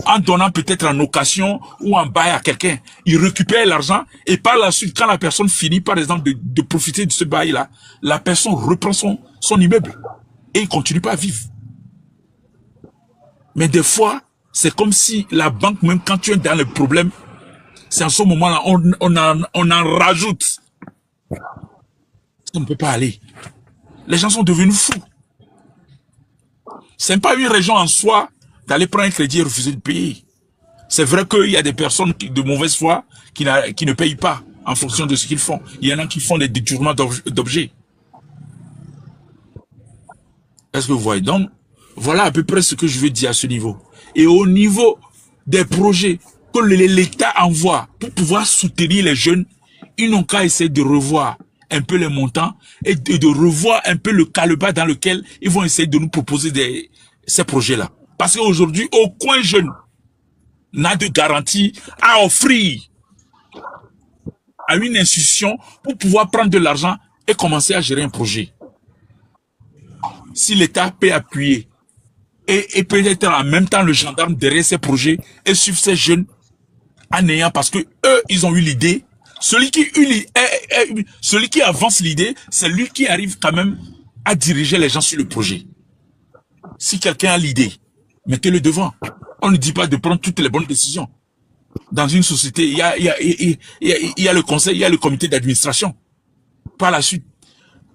En donnant peut-être en occasion ou en bail à quelqu'un. Il récupère l'argent et par la suite, quand la personne finit par exemple de profiter de ce bail-là, la personne reprend son immeuble et il continue pas à vivre. Mais des fois, c'est comme si la banque, même quand tu es dans le problème, c'est en ce moment-là, on en rajoute. Ça ne peut pas aller. Les gens sont devenus fous. C'est pas une raison en soi d'aller prendre un crédit et refuser de payer. C'est vrai qu'il y a des personnes de mauvaise foi qui ne payent pas en fonction de ce qu'ils font. Il y en a qui font des détournements d'objets. Est-ce que vous voyez? Donc, voilà à peu près ce que je veux dire à ce niveau. Et au niveau des projets que l'État envoie pour pouvoir soutenir les jeunes, ils n'ont qu'à essayer de revoir un peu les montants et de revoir un peu le calibre dans lequel ils vont essayer de nous proposer ces projets-là. Parce qu'aujourd'hui, aucun jeune n'a de garantie à offrir à une institution pour pouvoir prendre de l'argent et commencer à gérer un projet. Si l'État peut appuyer et peut-être en même temps le gendarme derrière ces projets et suivre ces jeunes en ayant, parce que eux, ils ont eu l'idée. Celui qui avance l'idée, c'est lui qui arrive quand même à diriger les gens sur le projet. Si quelqu'un a l'idée, mettez-le devant. On ne dit pas de prendre toutes les bonnes décisions. Dans une société, il y a le conseil, il y a le comité d'administration. Par la suite,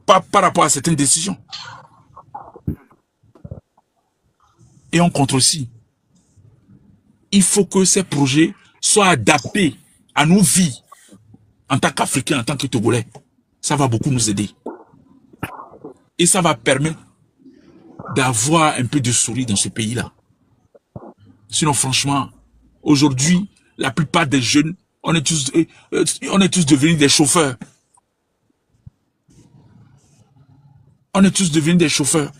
par rapport à certaines décisions. Et on compte aussi. Il faut que ces projets soient adaptés à nos vies en tant qu'Africains, en tant que Togolais. Ça va beaucoup nous aider. Et ça va permettre d'avoir un peu de sourire dans ce pays-là. Sinon, franchement, aujourd'hui, la plupart des jeunes, on est tous devenus des chauffeurs. On est tous devenus des chauffeurs.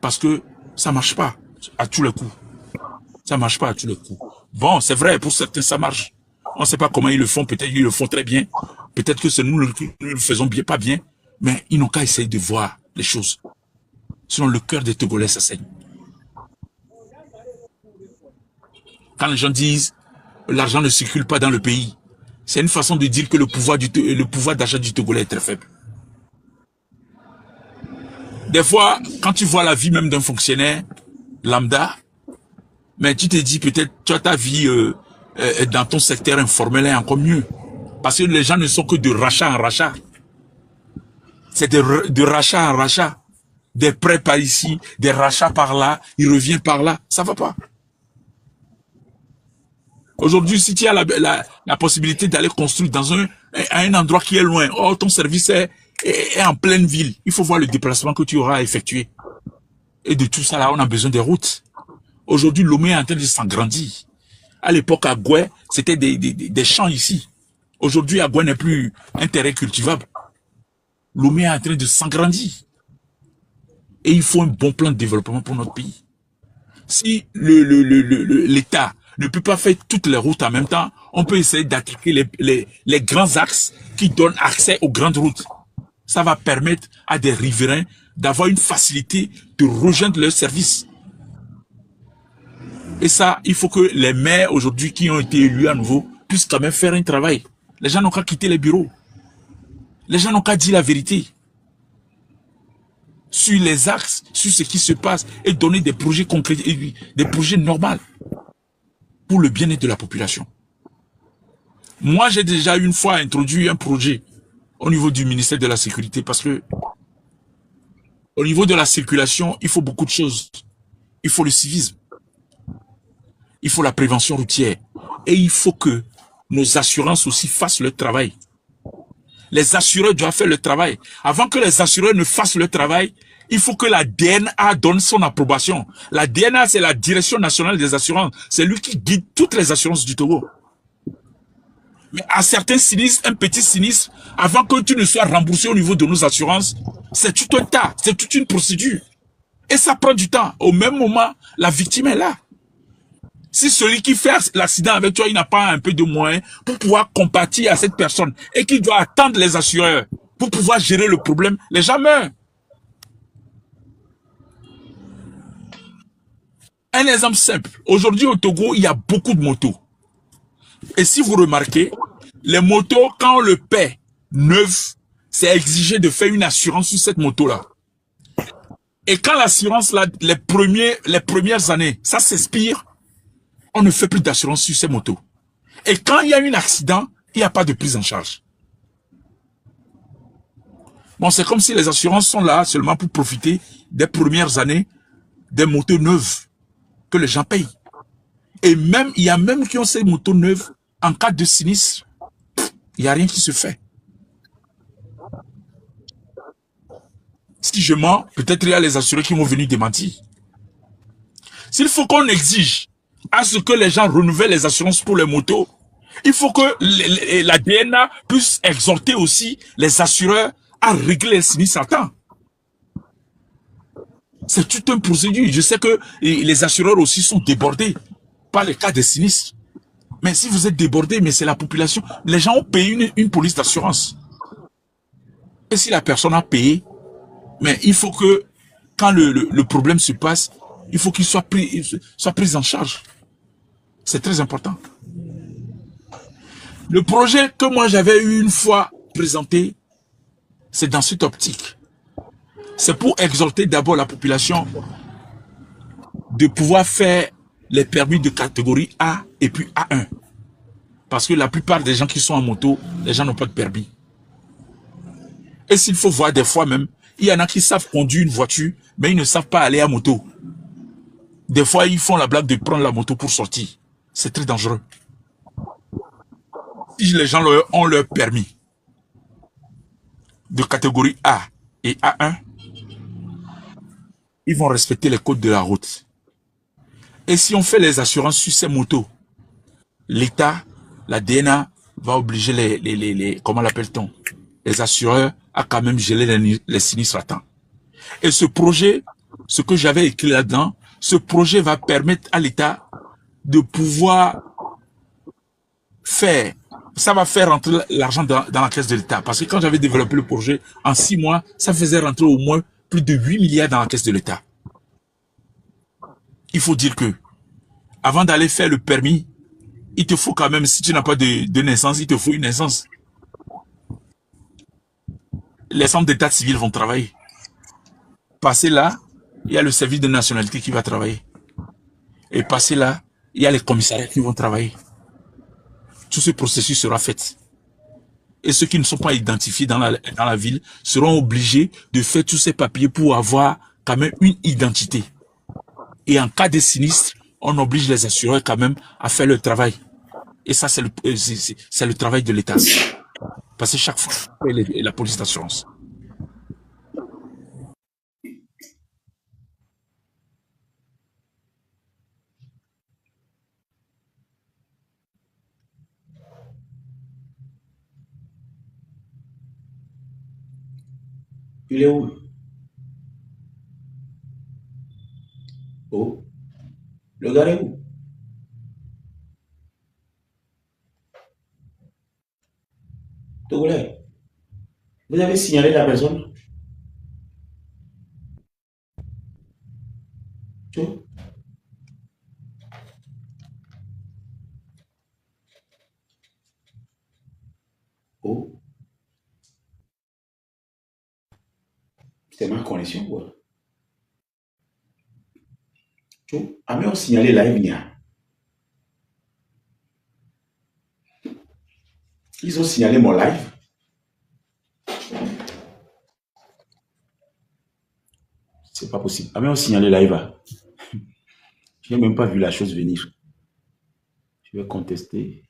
Parce que ça marche pas à tous les coups. Ça marche pas à tous les coups. Bon, c'est vrai, pour certains, ça marche. On ne sait pas comment ils le font. Peut-être qu'ils le font très bien. Peut-être que c'est nous qui le faisons bien, pas bien. Mais ils n'ont qu'à essayer de voir les choses. Sinon, le cœur des Togolais, ça saigne. Quand les gens disent l'argent ne circule pas dans le pays, c'est une façon de dire que le pouvoir d'achat du Togolais est très faible. Des fois, quand tu vois la vie même d'un fonctionnaire lambda, mais tu te dis peut-être, tu as ta vie dans ton secteur informel est encore mieux. Parce que les gens ne sont que de rachat en rachat. C'est de rachat en rachat. Des prêts par ici, des rachats par là, il revient par là. Ça va pas. Aujourd'hui, si tu as la possibilité d'aller construire dans un endroit qui est loin, oh, ton service est en pleine ville, il faut voir le déplacement que tu auras à effectuer. Et de tout ça là, on a besoin des routes. Aujourd'hui, Lomé est en train de s'agrandir. À l'époque, à Goué, c'était des champs ici. Aujourd'hui, à Goué n'est plus un terrain cultivable. Lomé est en train de s'agrandir. Et il faut un bon plan de développement pour notre pays. Si l'État ne peut pas faire toutes les routes en même temps, on peut essayer d'attaquer les grands axes qui donnent accès aux grandes routes. Ça va permettre à des riverains d'avoir une facilité de rejoindre leurs services. Et ça, il faut que les maires aujourd'hui qui ont été élus à nouveau puissent quand même faire un travail. Les gens n'ont qu'à quitter les bureaux. Les gens n'ont qu'à dire la vérité sur les axes, sur ce qui se passe et donner des projets concrets, des projets normaux pour le bien-être de la population. Moi, j'ai déjà une fois introduit un projet au niveau du ministère de la Sécurité parce que au niveau de la circulation, il faut beaucoup de choses. Il faut le civisme. Il faut la prévention routière. Et il faut que nos assurances aussi fassent leur travail. Les assureurs doivent faire le travail. Avant que les assureurs ne fassent le travail, il faut que la DNA donne son approbation. La DNA, c'est la Direction nationale des assurances. C'est lui qui guide toutes les assurances du Togo. Mais à certains sinistres, un petit sinistre, avant que tu ne sois remboursé au niveau de nos assurances, c'est tout un tas, c'est toute une procédure. Et ça prend du temps. Au même moment, la victime est là. Si celui qui fait l'accident avec toi, il n'a pas un peu de moyens pour pouvoir compatir à cette personne et qu'il doit attendre les assureurs pour pouvoir gérer le problème, les gens meurent. Un exemple simple. Aujourd'hui au Togo, il y a beaucoup de motos. Et si vous remarquez, les motos, quand on le paie neuf, c'est exigé de faire une assurance sur cette moto-là. Et quand l'assurance, les premières années, ça s'expire, on ne fait plus d'assurance sur ces motos. Et quand il y a un accident, il n'y a pas de prise en charge. Bon, c'est comme si les assurances sont là seulement pour profiter des premières années des motos neuves que les gens payent. Et même, il y a même qui ont ces motos neuves, en cas de sinistre, il n'y a rien qui se fait. Si je mens, peut-être il y a les assurés qui vont venir démentir. S'il faut qu'on exige à ce que les gens renouvellent les assurances pour les motos, il faut que la DNA puisse exhorter aussi les assureurs à régler les sinistres à temps. C'est toute une procédure. Je sais que les assureurs aussi sont débordés par les cas de sinistres. Mais si vous êtes débordé, mais c'est la population. Les gens ont payé une police d'assurance. Et si la personne a payé, mais il faut que, quand le problème se passe, il faut qu'il soit pris en charge. C'est très important. Le projet que moi j'avais eu une fois présenté, c'est dans cette optique. C'est pour exhorter d'abord la population de pouvoir faire les permis de catégorie A et puis A1. Parce que la plupart des gens qui sont en moto, les gens n'ont pas de permis. Et s'il faut voir des fois même, il y en a qui savent conduire une voiture, mais ils ne savent pas aller à moto. Des fois, ils font la blague de prendre la moto pour sortir. C'est très dangereux. Si les gens ont leur permis de catégorie A et A1, ils vont respecter les codes de la route. Et si on fait les assurances sur ces motos, l'État, la DNA, va obliger comment l'appelle-t-on, les assureurs à quand même geler les sinistres à temps. Et ce projet, ce que j'avais écrit là-dedans, ce projet va permettre à l'État de pouvoir faire, ça va faire rentrer l'argent dans la caisse de l'État. Parce que quand j'avais développé le projet, en 6 mois, ça faisait rentrer au moins plus de 8 milliards dans la caisse de l'État. Il faut dire que, avant d'aller faire le permis, il te faut quand même, si tu n'as pas de naissance, il te faut une naissance. Les centres d'état civil vont travailler. Passer là, il y a le service de nationalité qui va travailler. Et passer là, il y a les commissariats qui vont travailler. Tout ce processus sera fait. Et ceux qui ne sont pas identifiés dans la ville seront obligés de faire tous ces papiers pour avoir quand même une identité. Et en cas de sinistre, on oblige les assureurs quand même à faire leur travail. Et ça, c'est le travail de l'État. Parce que chaque fois, la police d'assurance. Il est où? Oh, le gars est où? Togolais, vous avez signalé la personne? Tu vois? Oh, c'est ma connexion, quoi. Tu vois? Ah, mais on signalé live, nia. Ils ont signalé mon live. C'est pas possible. Ah, mais on signalé live. Je n'ai même pas vu la chose venir. Je vais contester.